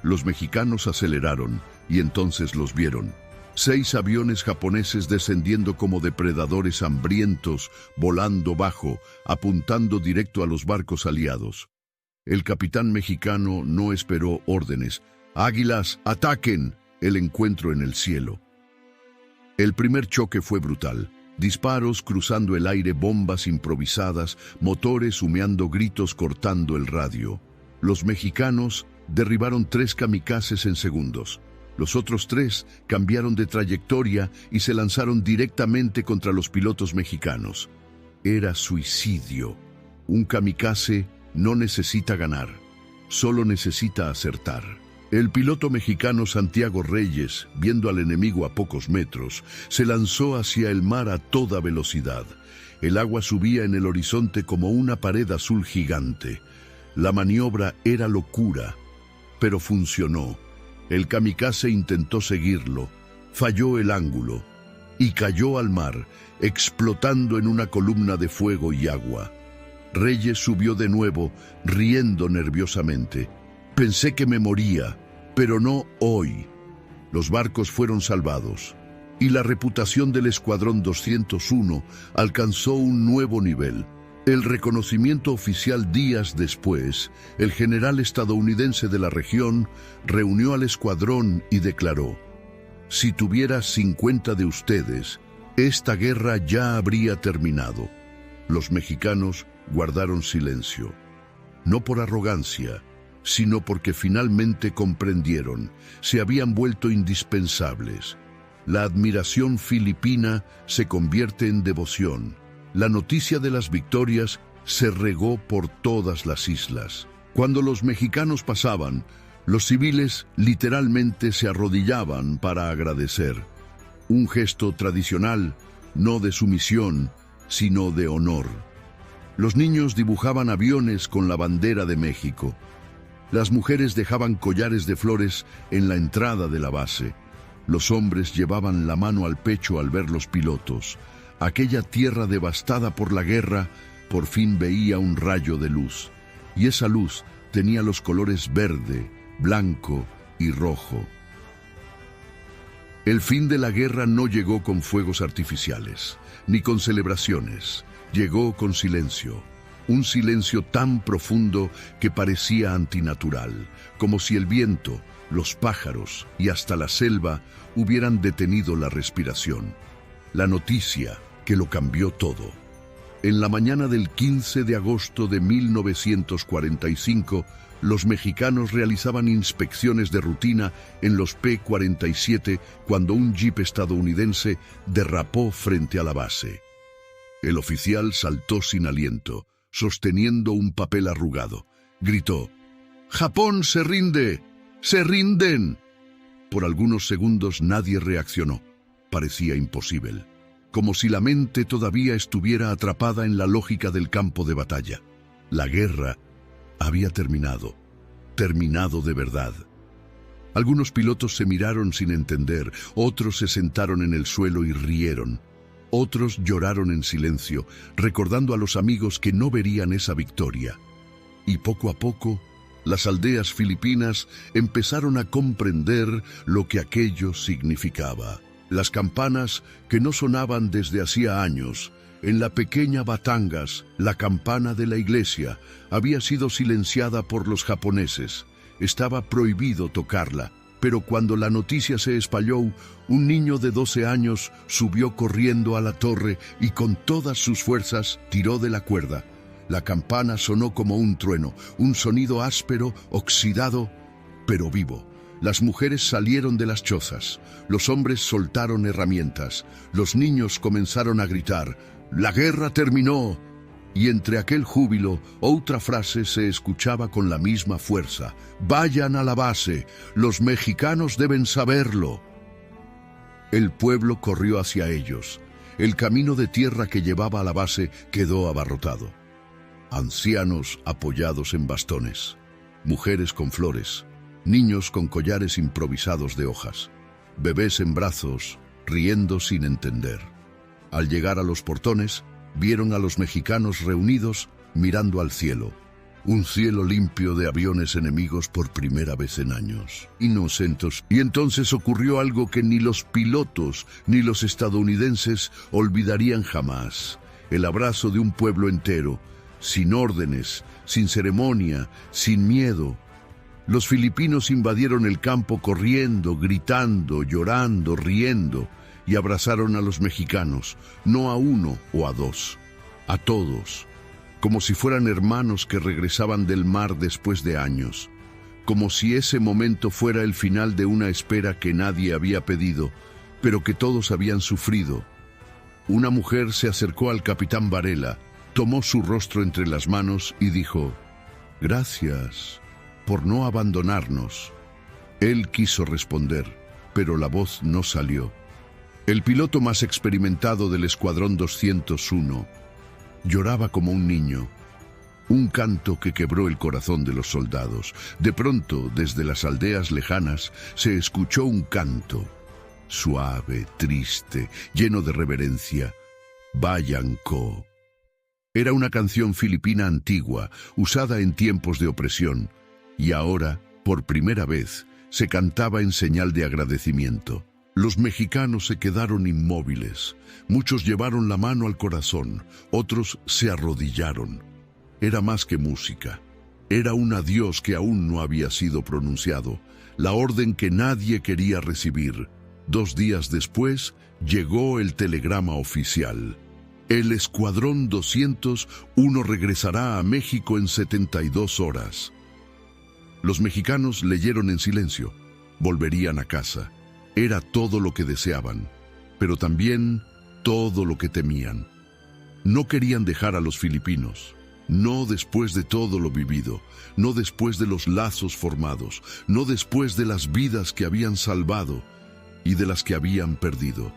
Los mexicanos aceleraron y entonces los vieron. 6 aviones japoneses descendiendo como depredadores hambrientos, volando bajo, apuntando directo a los barcos aliados. El capitán mexicano no esperó órdenes. «¡Águilas, ataquen!». El encuentro en el cielo. El primer choque fue brutal. Disparos cruzando el aire, bombas improvisadas, motores humeando, gritos cortando el radio. Los mexicanos derribaron 3 kamikazes en segundos. Los otros 3 cambiaron de trayectoria y se lanzaron directamente contra los pilotos mexicanos. Era suicidio. Un kamikaze no necesita ganar, solo necesita acertar. El piloto mexicano Santiago Reyes, viendo al enemigo a pocos metros, se lanzó hacia el mar a toda velocidad. El agua subía en el horizonte como una pared azul gigante. La maniobra era locura, pero funcionó. El kamikaze intentó seguirlo, falló el ángulo y cayó al mar, explotando en una columna de fuego y agua. Reyes subió de nuevo, riendo nerviosamente. «Pensé que me moría, pero no hoy». Los barcos fueron salvados y la reputación del Escuadrón 201 alcanzó un nuevo nivel. El reconocimiento oficial días después, el general estadounidense de la región reunió al escuadrón y declaró: «Si tuviera 50 de ustedes, esta guerra ya habría terminado». Los mexicanos guardaron silencio, no por arrogancia, sino porque finalmente comprendieron, se habían vuelto indispensables. La admiración filipina se convierte en devoción. La noticia de las victorias se regó por todas las islas. Cuando los mexicanos pasaban, los civiles literalmente se arrodillaban para agradecer. Un gesto tradicional, no de sumisión, sino de honor. Los niños dibujaban aviones con la bandera de México. Las mujeres dejaban collares de flores en la entrada de la base. Los hombres llevaban la mano al pecho al ver los pilotos. Aquella tierra devastada por la guerra por fin veía un rayo de luz. Y esa luz tenía los colores verde, blanco y rojo. El fin de la guerra no llegó con fuegos artificiales, ni con celebraciones. Llegó con silencio. Un silencio tan profundo que parecía antinatural, como si el viento, los pájaros y hasta la selva hubieran detenido la respiración. La noticia que lo cambió todo. En la mañana del 15 de agosto de 1945, los mexicanos realizaban inspecciones de rutina en los P-47 cuando un jeep estadounidense derrapó frente a la base. El oficial saltó sin aliento, sosteniendo un papel arrugado. gritó. ¡Japón se rinde! ¡Se rinden! Por algunos segundos nadie reaccionó. Parecía imposible, como si la mente todavía estuviera atrapada en la lógica del campo de batalla. La guerra había terminado de verdad. Algunos pilotos se miraron sin entender, otros se sentaron en el suelo y rieron. Otros lloraron en silencio, recordando a los amigos que no verían esa victoria. Y poco a poco, las aldeas filipinas empezaron a comprender lo que aquello significaba. Las campanas que no sonaban desde hacía años. En la pequeña Batangas, la campana de la iglesia había sido silenciada por los japoneses. Estaba prohibido tocarla, pero cuando la noticia se espalló, un niño de 12 años subió corriendo a la torre y con todas sus fuerzas tiró de la cuerda. La campana sonó como un trueno, un sonido áspero, oxidado, pero vivo. Las mujeres salieron de las chozas, los hombres soltaron herramientas, los niños comenzaron a gritar: ¡La guerra terminó! Y entre aquel júbilo, otra frase se escuchaba con la misma fuerza: ¡Vayan a la base! ¡Los mexicanos deben saberlo! El pueblo corrió hacia ellos. El camino de tierra que llevaba a la base quedó abarrotado. Ancianos apoyados en bastones, mujeres con flores, niños con collares improvisados de hojas, bebés en brazos, riendo sin entender. Al llegar a los portones, vieron a los mexicanos reunidos mirando al cielo. Un cielo limpio de aviones enemigos por primera vez en años. Inocentes. Y entonces ocurrió algo que ni los pilotos ni los estadounidenses olvidarían jamás. El abrazo de un pueblo entero, sin órdenes, sin ceremonia, sin miedo. Los filipinos invadieron el campo corriendo, gritando, llorando, riendo, y abrazaron a los mexicanos, no a uno o a dos, a todos, como si fueran hermanos que regresaban del mar después de años, como si ese momento fuera el final de una espera que nadie había pedido, pero que todos habían sufrido. Una mujer se acercó al capitán Varela, tomó su rostro entre las manos y dijo: «Gracias por no abandonarnos». Él quiso responder, pero la voz no salió. El piloto más experimentado del Escuadrón 201 lloraba como un niño, un canto que quebró el corazón de los soldados. De pronto, desde las aldeas lejanas, se escuchó un canto, suave, triste, lleno de reverencia: «Bayanco». Era una canción filipina antigua, usada en tiempos de opresión, y ahora, por primera vez, se cantaba en señal de agradecimiento. Los mexicanos se quedaron inmóviles. Muchos llevaron la mano al corazón, otros se arrodillaron. Era más que música. Era un adiós que aún no había sido pronunciado, la orden que nadie quería recibir. 2 días después, llegó el telegrama oficial. El Escuadrón 201 regresará a México en 72 horas. Los mexicanos leyeron en silencio. Volverían a casa. Era todo lo que deseaban, pero también todo lo que temían. No querían dejar a los filipinos, no después de todo lo vivido, no después de los lazos formados, no después de las vidas que habían salvado y de las que habían perdido.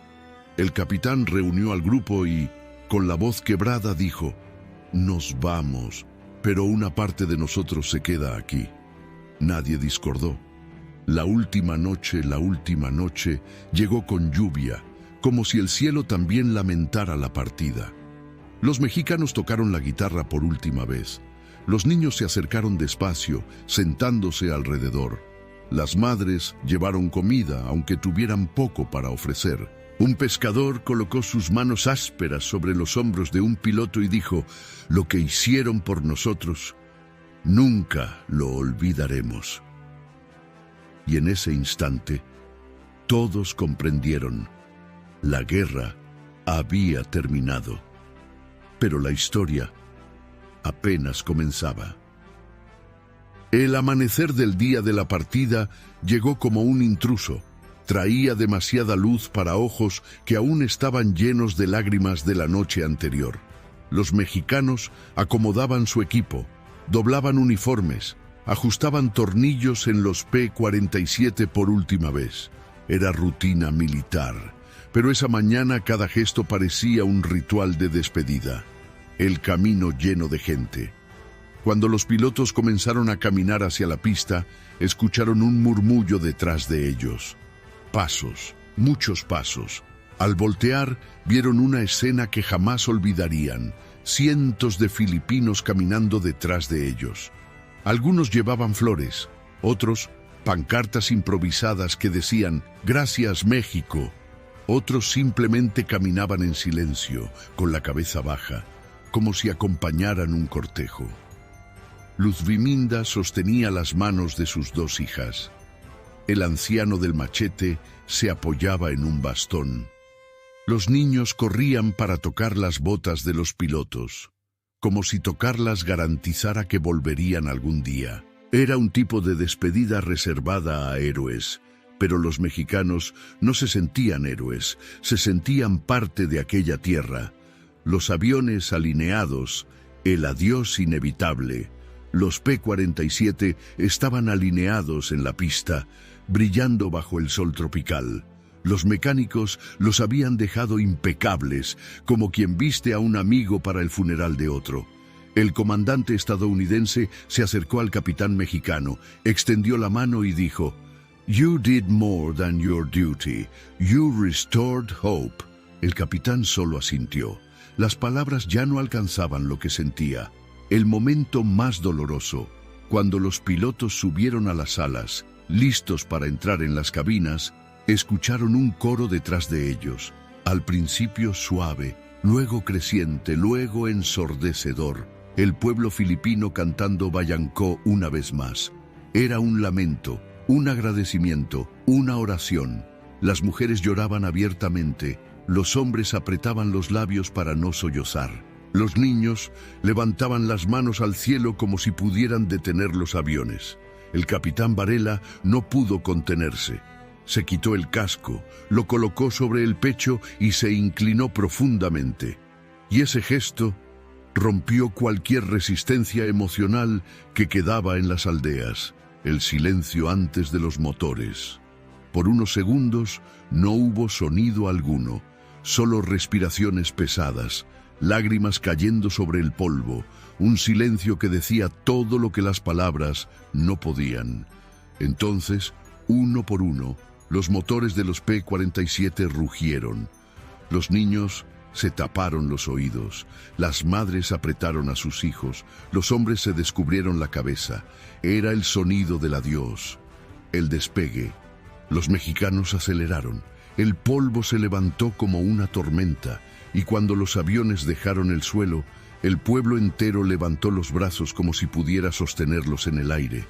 El capitán reunió al grupo y, con la voz quebrada, dijo: «Nos vamos, pero una parte de nosotros se queda aquí». Nadie discordó. La última noche, llegó con lluvia, como si el cielo también lamentara la partida. Los mexicanos tocaron la guitarra por última vez. Los niños se acercaron despacio, sentándose alrededor. Las madres llevaron comida, aunque tuvieran poco para ofrecer. Un pescador colocó sus manos ásperas sobre los hombros de un piloto y dijo: «Lo que hicieron por nosotros, nunca lo olvidaremos». Y en ese instante, todos comprendieron: la guerra había terminado. Pero la historia apenas comenzaba. El amanecer del día de la partida llegó como un intruso. Traía demasiada luz para ojos que aún estaban llenos de lágrimas de la noche anterior. Los mexicanos acomodaban su equipo. Doblaban uniformes, ajustaban tornillos en los P-47 por última vez. Era rutina militar, pero esa mañana cada gesto parecía un ritual de despedida. El camino lleno de gente. Cuando los pilotos comenzaron a caminar hacia la pista, escucharon un murmullo detrás de ellos. Pasos, muchos pasos. Al voltear, vieron una escena que jamás olvidarían. Cientos de filipinos caminando detrás de ellos. Algunos llevaban flores, otros pancartas improvisadas que decían «Gracias, México». Otros simplemente caminaban en silencio, con la cabeza baja, como si acompañaran un cortejo. Luzviminda sostenía las manos de sus dos hijas. El anciano del machete se apoyaba en un bastón. Los niños corrían para tocar las botas de los pilotos, como si tocarlas garantizara que volverían algún día. Era un tipo de despedida reservada a héroes, pero los mexicanos no se sentían héroes, se sentían parte de aquella tierra. Los aviones alineados, el adiós inevitable. Los P-47 estaban alineados en la pista, brillando bajo el sol tropical. Los mecánicos los habían dejado impecables, como quien viste a un amigo para el funeral de otro. El comandante estadounidense se acercó al capitán mexicano, extendió la mano y dijo, «You did more than your duty. You restored hope». El capitán solo asintió. Las palabras ya no alcanzaban lo que sentía. El momento más doloroso, cuando los pilotos subieron a las alas, listos para entrar en las cabinas, escucharon un coro detrás de ellos, al principio suave, luego creciente, luego ensordecedor, el pueblo filipino cantando Bayancó una vez más. Era un lamento, un agradecimiento, una oración. Las mujeres lloraban abiertamente, los hombres apretaban los labios para no sollozar. Los niños levantaban las manos al cielo como si pudieran detener los aviones. El capitán Varela no pudo contenerse. Se quitó el casco, lo colocó sobre el pecho y se inclinó profundamente. Y ese gesto rompió cualquier resistencia emocional que quedaba en las aldeas. El silencio antes de los motores. Por unos segundos no hubo sonido alguno, solo respiraciones pesadas, lágrimas cayendo sobre el polvo, un silencio que decía todo lo que las palabras no podían. Entonces, uno por uno, los motores de los P-47 rugieron. Los niños se taparon los oídos, las madres apretaron a sus hijos, los hombres se descubrieron la cabeza. Era el sonido del adiós, el despegue. Los mexicanos aceleraron. El polvo se levantó como una tormenta, y cuando los aviones dejaron el suelo, el pueblo entero levantó los brazos como si pudiera sostenerlos en el aire.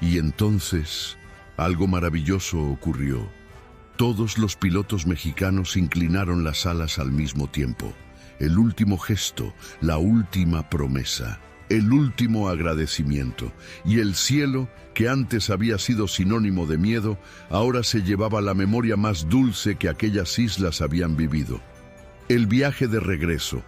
Y entonces, algo maravilloso ocurrió. Todos los pilotos mexicanos inclinaron las alas al mismo tiempo. El último gesto, la última promesa, el último agradecimiento. Y el cielo, que antes había sido sinónimo de miedo, ahora se llevaba la memoria más dulce que aquellas islas habían vivido. El viaje de regreso.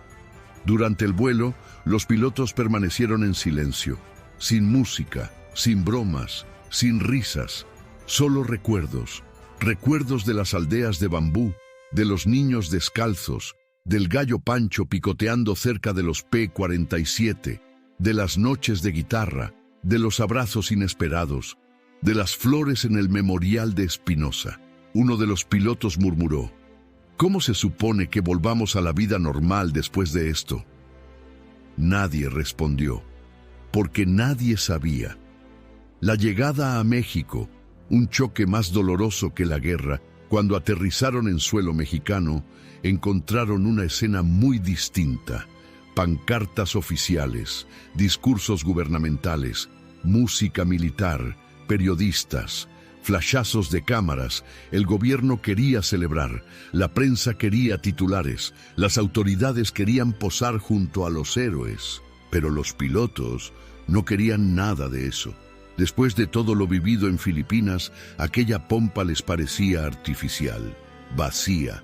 Durante el vuelo, los pilotos permanecieron en silencio, sin música, sin bromas, sin risas, solo recuerdos. Recuerdos de las aldeas de bambú, de los niños descalzos, del gallo Pancho picoteando cerca de los P-47, de las noches de guitarra, de los abrazos inesperados, de las flores en el memorial de Espinosa. Uno de los pilotos murmuró, ¿cómo se supone que volvamos a la vida normal después de esto? Nadie respondió, porque nadie sabía. La llegada a México, un choque más doloroso que la guerra, cuando aterrizaron en suelo mexicano, encontraron una escena muy distinta. Pancartas oficiales, discursos gubernamentales, música militar, periodistas, flashazos de cámaras. El gobierno quería celebrar, la prensa quería titulares, las autoridades querían posar junto a los héroes, pero los pilotos no querían nada de eso. Después de todo lo vivido en Filipinas, aquella pompa les parecía artificial, vacía,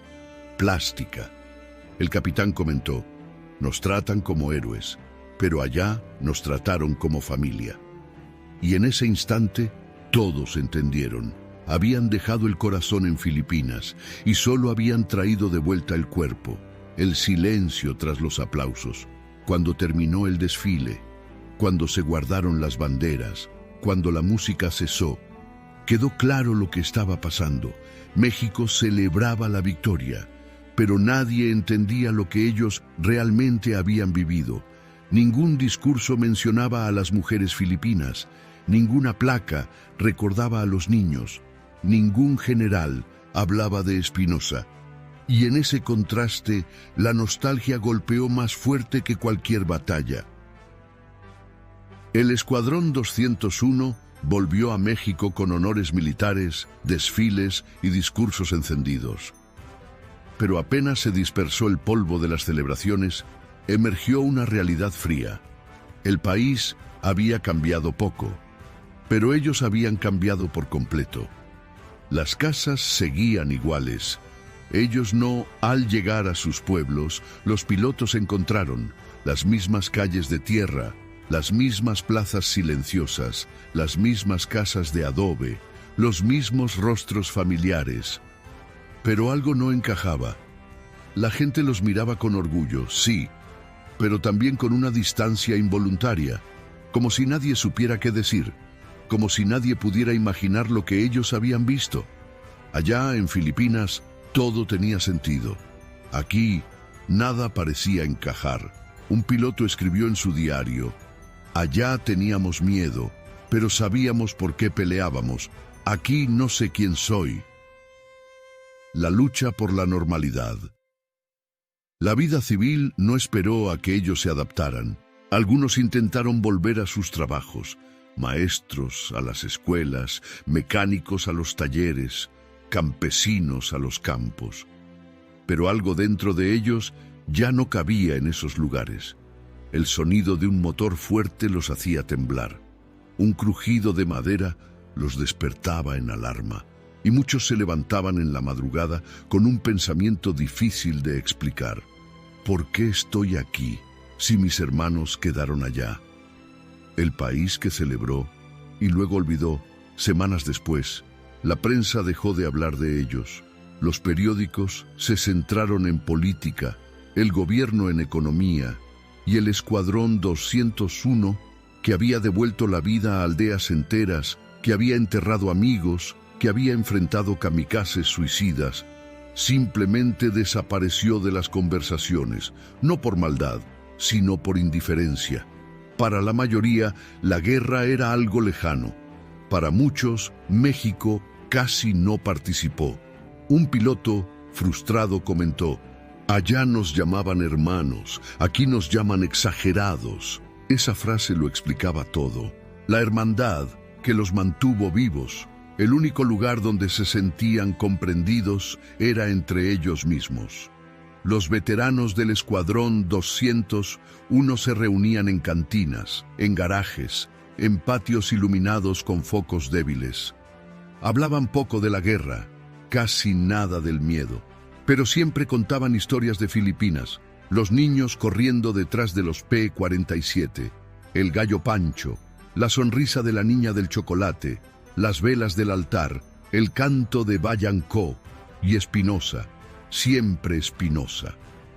plástica. El capitán comentó, nos tratan como héroes, pero allá nos trataron como familia. Y en ese instante, todos entendieron. Habían dejado el corazón en Filipinas y solo habían traído de vuelta el cuerpo, el silencio tras los aplausos, cuando terminó el desfile, cuando se guardaron las banderas, cuando la música cesó. Quedó claro lo que estaba pasando. México celebraba la victoria, pero nadie entendía lo que ellos realmente habían vivido. Ningún discurso mencionaba a las mujeres filipinas, ninguna placa recordaba a los niños, ningún general hablaba de Espinosa. Y en ese contraste, la nostalgia golpeó más fuerte que cualquier batalla. El Escuadrón 201 volvió a México con honores militares, desfiles y discursos encendidos. Pero apenas se dispersó el polvo de las celebraciones, emergió una realidad fría. El país había cambiado poco, pero ellos habían cambiado por completo. Las casas seguían iguales. Ellos no. Al llegar a sus pueblos, los pilotos encontraron las mismas calles de tierra, las mismas plazas silenciosas, las mismas casas de adobe, los mismos rostros familiares. Pero algo no encajaba. La gente los miraba con orgullo, sí, pero también con una distancia involuntaria, como si nadie supiera qué decir, como si nadie pudiera imaginar lo que ellos habían visto. Allá en Filipinas, todo tenía sentido. Aquí, nada parecía encajar. Un piloto escribió en su diario: allá teníamos miedo, pero sabíamos por qué peleábamos. Aquí no sé quién soy. La lucha por la normalidad. La vida civil no esperó a que ellos se adaptaran. Algunos intentaron volver a sus trabajos, maestros a las escuelas, mecánicos a los talleres, campesinos a los campos. Pero algo dentro de ellos ya no cabía en esos lugares. El sonido de un motor fuerte los hacía temblar. Un crujido de madera los despertaba en alarma, y muchos se levantaban en la madrugada con un pensamiento difícil de explicar. ¿Por qué estoy aquí si mis hermanos quedaron allá? El país que celebró y luego olvidó. Semanas después, la prensa dejó de hablar de ellos. Los periódicos se centraron en política, el gobierno en economía, y el Escuadrón 201, que había devuelto la vida a aldeas enteras, que había enterrado amigos, que había enfrentado kamikazes suicidas, simplemente desapareció de las conversaciones, no por maldad, sino por indiferencia. Para la mayoría, la guerra era algo lejano. Para muchos, México casi no participó. Un piloto, frustrado, comentó: allá nos llamaban hermanos, aquí nos llaman exagerados. Esa frase lo explicaba todo. La hermandad que los mantuvo vivos. El único lugar donde se sentían comprendidos era entre ellos mismos. Los veteranos del Escuadrón 201 se reunían en cantinas, en garajes, en patios iluminados con focos débiles. Hablaban poco de la guerra, casi nada del miedo, pero siempre contaban historias de Filipinas, los niños corriendo detrás de los P-47, el gallo Pancho, la sonrisa de la niña del chocolate, las velas del altar, el canto de Bayancó y Espinosa, siempre Espinosa.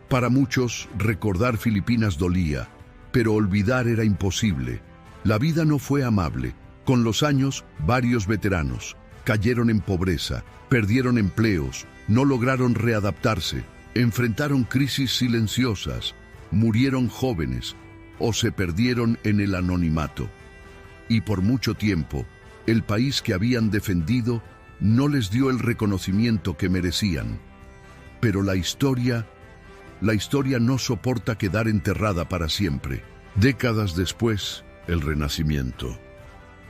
Para muchos, recordar Filipinas dolía, pero olvidar era imposible. La vida no fue amable. Con los años, varios veteranos cayeron en pobreza, perdieron empleos, no lograron readaptarse, enfrentaron crisis silenciosas, murieron jóvenes o se perdieron en el anonimato. Y por mucho tiempo, el país que habían defendido no les dio el reconocimiento que merecían. Pero la historia no soporta quedar enterrada para siempre. Décadas después, el Renacimiento.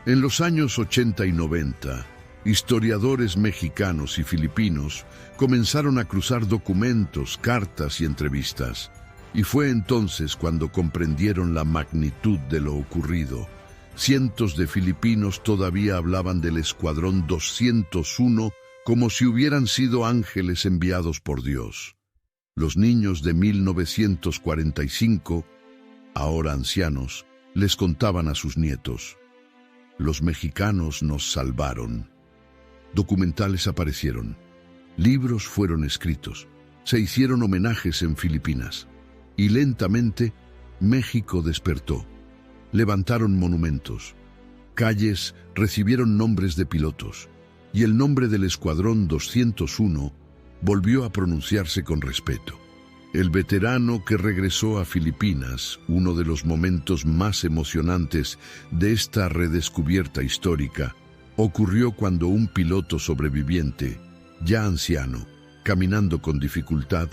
En los años 80 y 90, historiadores mexicanos y filipinos comenzaron a cruzar documentos, cartas y entrevistas. Y fue entonces cuando comprendieron la magnitud de lo ocurrido. Cientos de filipinos todavía hablaban del Escuadrón 201 como si hubieran sido ángeles enviados por Dios. Los niños de 1945 ahora ancianos, les contaban a sus nietos: los mexicanos nos salvaron. Documentales aparecieron, libros fueron escritos, se hicieron homenajes en Filipinas, y lentamente México despertó. Levantaron monumentos, calles recibieron nombres de pilotos, y el nombre del Escuadrón 201 volvió a pronunciarse con respeto. El veterano que regresó a Filipinas, uno de los momentos más emocionantes de esta redescubierta histórica, ocurrió cuando un piloto sobreviviente, ya anciano, caminando con dificultad,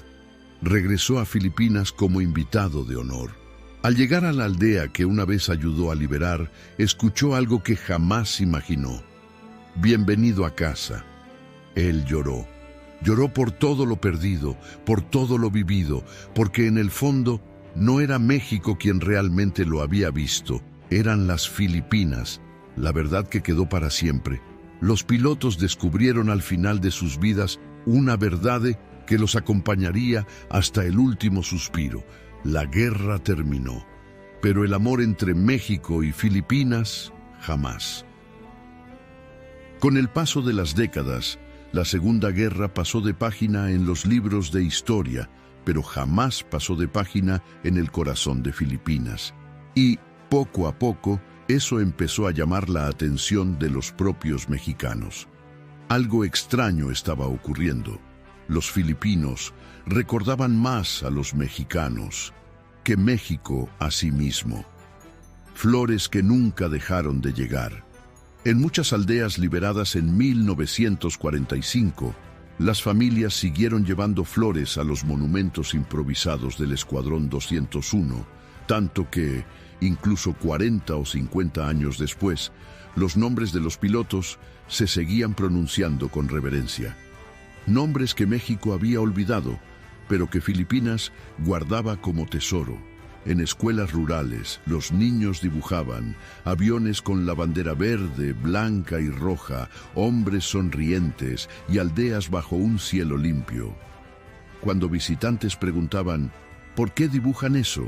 regresó a Filipinas como invitado de honor. Al llegar a la aldea que una vez ayudó a liberar, escuchó algo que jamás imaginó: bienvenido a casa. Él lloró. Lloró por todo lo perdido, por todo lo vivido, porque en el fondo no era México quien realmente lo había visto, eran las Filipinas, la verdad que quedó para siempre. Los pilotos descubrieron al final de sus vidas una verdad que los acompañaría hasta el último suspiro. La guerra terminó, pero el amor entre México y Filipinas jamás. Con el paso de las décadas, la Segunda Guerra pasó de página en los libros de historia, pero jamás pasó de página en el corazón de Filipinas. Y, poco a poco, eso empezó a llamar la atención de los propios mexicanos. Algo extraño estaba ocurriendo. Los filipinos recordaban más a los mexicanos que México a sí mismo. Flores que nunca dejaron de llegar. En muchas aldeas liberadas en 1945, las familias siguieron llevando flores a los monumentos improvisados del Escuadrón 201, tanto que, incluso 40 o 50 años después, los nombres de los pilotos se seguían pronunciando con reverencia. Nombres que México había olvidado, pero que Filipinas guardaba como tesoro. En escuelas rurales, los niños dibujaban aviones con la bandera verde, blanca y roja, hombres sonrientes y aldeas bajo un cielo limpio. Cuando visitantes preguntaban, ¿por qué dibujan eso?,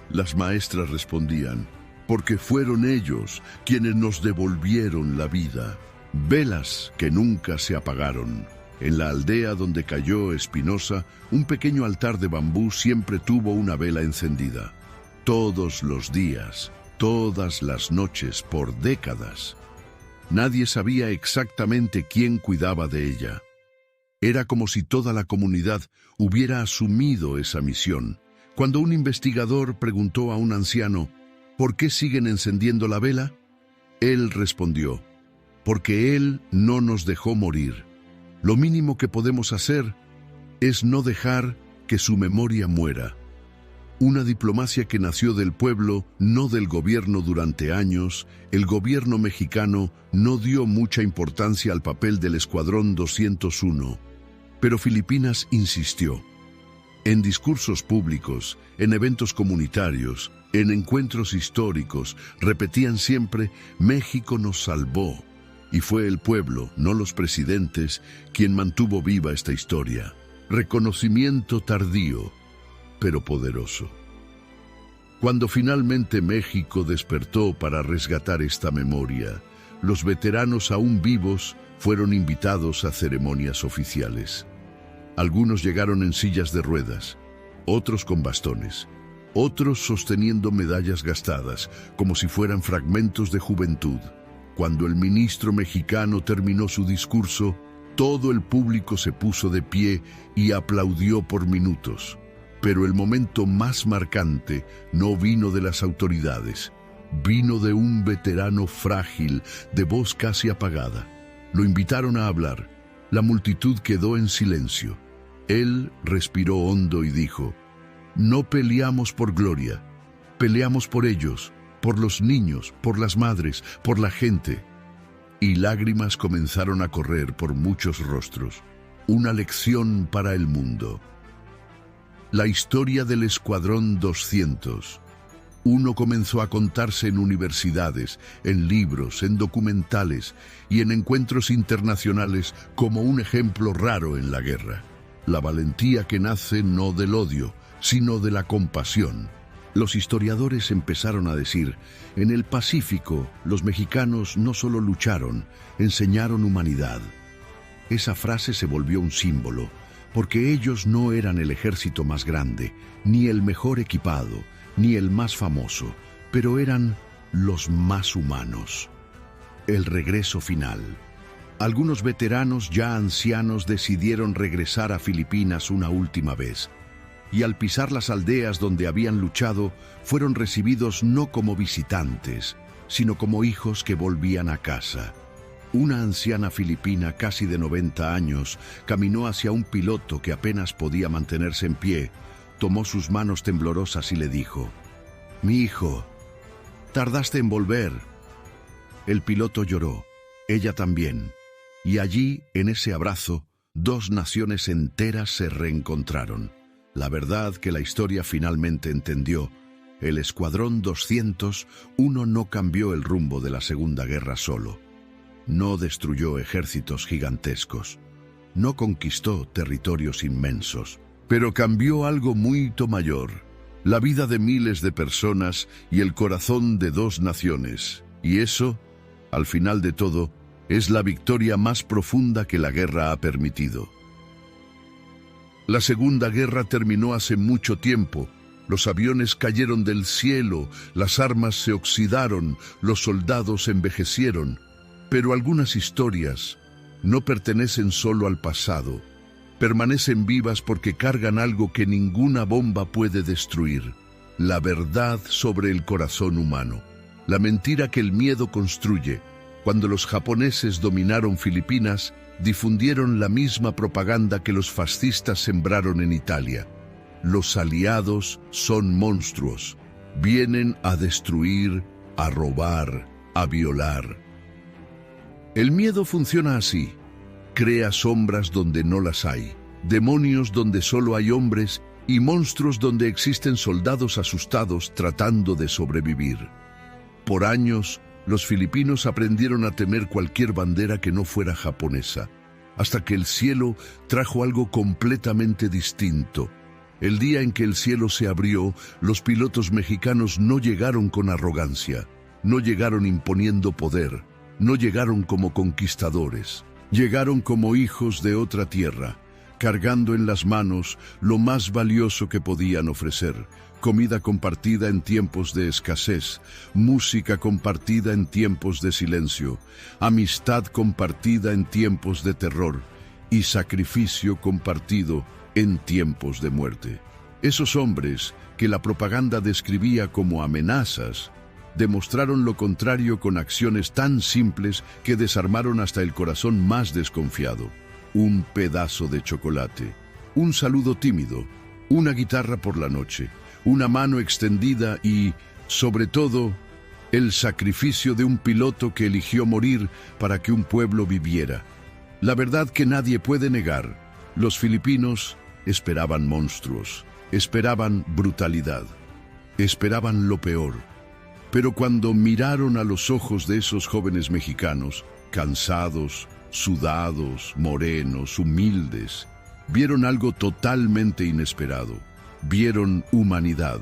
las maestras respondían, porque fueron ellos quienes nos devolvieron la vida. Velas que nunca se apagaron. En la aldea donde cayó Espinosa, un pequeño altar de bambú siempre tuvo una vela encendida. Todos los días, todas las noches, por décadas. Nadie sabía exactamente quién cuidaba de ella. Era como si toda la comunidad hubiera asumido esa misión. Cuando un investigador preguntó a un anciano, ¿por qué siguen encendiendo la vela?, él respondió, porque Él no nos dejó morir. Lo mínimo que podemos hacer es no dejar que su memoria muera. Una diplomacia que nació del pueblo, no del gobierno. Durante años, el gobierno mexicano no dio mucha importancia al papel del Escuadrón 201, pero Filipinas insistió. En discursos públicos, en eventos comunitarios, en encuentros históricos, repetían siempre, México nos salvó. Y fue el pueblo, no los presidentes, quien mantuvo viva esta historia. Reconocimiento tardío, pero poderoso. Cuando finalmente México despertó para rescatar esta memoria, los veteranos aún vivos fueron invitados a ceremonias oficiales. Algunos llegaron en sillas de ruedas, otros con bastones, otros sosteniendo medallas gastadas, como si fueran fragmentos de juventud. Cuando el ministro mexicano terminó su discurso, todo el público se puso de pie y aplaudió por minutos. Pero el momento más marcante no vino de las autoridades, vino de un veterano frágil, de voz casi apagada. Lo invitaron a hablar. La multitud quedó en silencio. Él respiró hondo y dijo, no peleamos por gloria, peleamos por ellos, por los niños, por las madres, por la gente. Y lágrimas comenzaron a correr por muchos rostros. Una lección para el mundo. La historia del Escuadrón 200. Uno comenzó a contarse en universidades, en libros, en documentales y en encuentros internacionales como un ejemplo raro en la guerra. La valentía que nace no del odio, sino de la compasión. Los historiadores empezaron a decir, en el Pacífico, los mexicanos no solo lucharon, enseñaron humanidad. Esa frase se volvió un símbolo, porque ellos no eran el ejército más grande, ni el mejor equipado, ni el más famoso, pero eran los más humanos. El regreso final. Algunos veteranos ya ancianos decidieron regresar a Filipinas una última vez, y al pisar las aldeas donde habían luchado, fueron recibidos no como visitantes, sino como hijos que volvían a casa. Una anciana filipina casi de 90 años caminó hacia un piloto que apenas podía mantenerse en pie, tomó sus manos temblorosas y le dijo: «Mi hijo, tardaste en volver». El piloto lloró, ella también, y allí, en ese abrazo, dos naciones enteras se reencontraron. La verdad que la historia finalmente entendió: el Escuadrón 201 no cambió el rumbo de la Segunda Guerra solo. No destruyó ejércitos gigantescos. No conquistó territorios inmensos. Pero cambió algo mucho mayor: la vida de miles de personas y el corazón de dos naciones. Y eso, al final de todo, es la victoria más profunda que la guerra ha permitido. La Segunda Guerra terminó hace mucho tiempo. Los aviones cayeron del cielo, las armas se oxidaron, los soldados envejecieron. Pero algunas historias no pertenecen solo al pasado. Permanecen vivas porque cargan algo que ninguna bomba puede destruir: la verdad sobre el corazón humano. La mentira que el miedo construye. Cuando los japoneses dominaron Filipinas, difundieron la misma propaganda que los fascistas sembraron en Italia. Los aliados son monstruos. Vienen a destruir, a robar, a violar. El miedo funciona así. Crea sombras donde no las hay, demonios donde solo hay hombres y monstruos donde existen soldados asustados tratando de sobrevivir. Por años, los filipinos aprendieron a temer cualquier bandera que no fuera japonesa, hasta que el cielo trajo algo completamente distinto. El día en que el cielo se abrió, los pilotos mexicanos no llegaron con arrogancia, no llegaron imponiendo poder, no llegaron como conquistadores, llegaron como hijos de otra tierra, cargando en las manos lo más valioso que podían ofrecer: comida compartida en tiempos de escasez, música compartida en tiempos de silencio, amistad compartida en tiempos de terror y sacrificio compartido en tiempos de muerte. Esos hombres, que la propaganda describía como amenazas, demostraron lo contrario con acciones tan simples que desarmaron hasta el corazón más desconfiado. Un pedazo de chocolate, un saludo tímido, una guitarra por la noche, una mano extendida y, sobre todo, el sacrificio de un piloto que eligió morir para que un pueblo viviera. La verdad que nadie puede negar: los filipinos esperaban monstruos, esperaban brutalidad, esperaban lo peor. Pero cuando miraron a los ojos de esos jóvenes mexicanos, cansados, sudados, morenos, humildes, vieron algo totalmente inesperado. Vieron humanidad,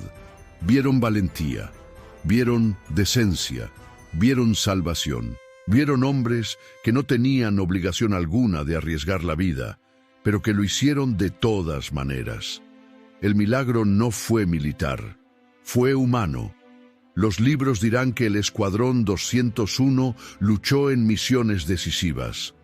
vieron valentía, vieron decencia, vieron salvación, vieron hombres que no tenían obligación alguna de arriesgar la vida, pero que lo hicieron de todas maneras. El milagro no fue militar, fue humano. Los libros dirán que el Escuadrón 201 luchó en misiones decisivas.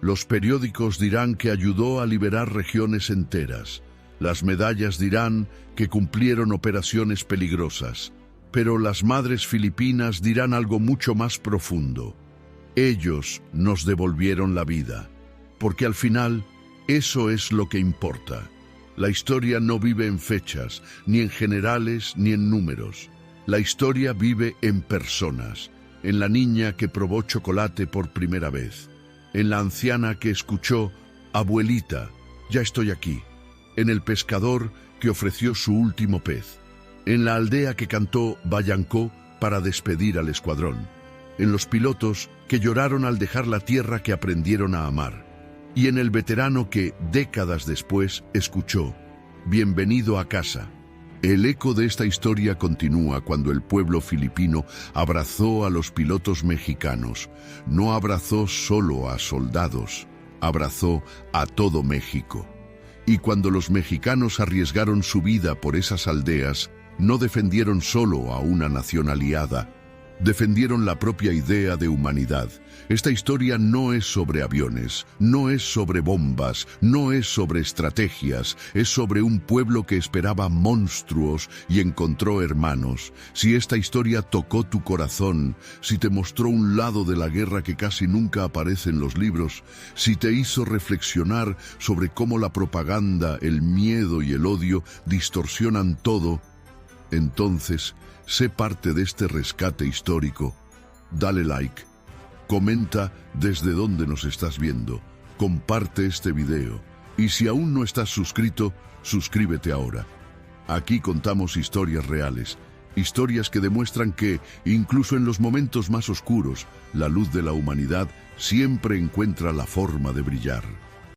Los periódicos dirán que ayudó a liberar regiones enteras. Las medallas dirán que cumplieron operaciones peligrosas. Pero las madres filipinas dirán algo mucho más profundo: ellos nos devolvieron la vida. Porque al final, eso es lo que importa. La historia no vive en fechas, ni en generales, ni en números. La historia vive en personas, en la niña que probó chocolate por primera vez, en la anciana que escuchó: «Abuelita, ya estoy aquí», en el pescador que ofreció su último pez, en la aldea que cantó Bayancó para despedir al escuadrón, en los pilotos que lloraron al dejar la tierra que aprendieron a amar, y en el veterano que, décadas después, escuchó: «Bienvenido a casa». El eco de esta historia continúa cuando el pueblo filipino abrazó a los pilotos mexicanos. No abrazó solo a soldados, abrazó a todo México. Y cuando los mexicanos arriesgaron su vida por esas aldeas, no defendieron solo a una nación aliada, defendieron la propia idea de humanidad. Esta historia no es sobre aviones, no es sobre bombas, no es sobre estrategias, es sobre un pueblo que esperaba monstruos y encontró hermanos. Si esta historia tocó tu corazón, si te mostró un lado de la guerra que casi nunca aparece en los libros, si te hizo reflexionar sobre cómo la propaganda, el miedo y el odio distorsionan todo, entonces, sé parte de este rescate histórico. Dale like, comenta desde dónde nos estás viendo, comparte este video y si aún no estás suscrito, suscríbete ahora. Aquí contamos historias reales, historias que demuestran que, incluso en los momentos más oscuros, la luz de la humanidad siempre encuentra la forma de brillar.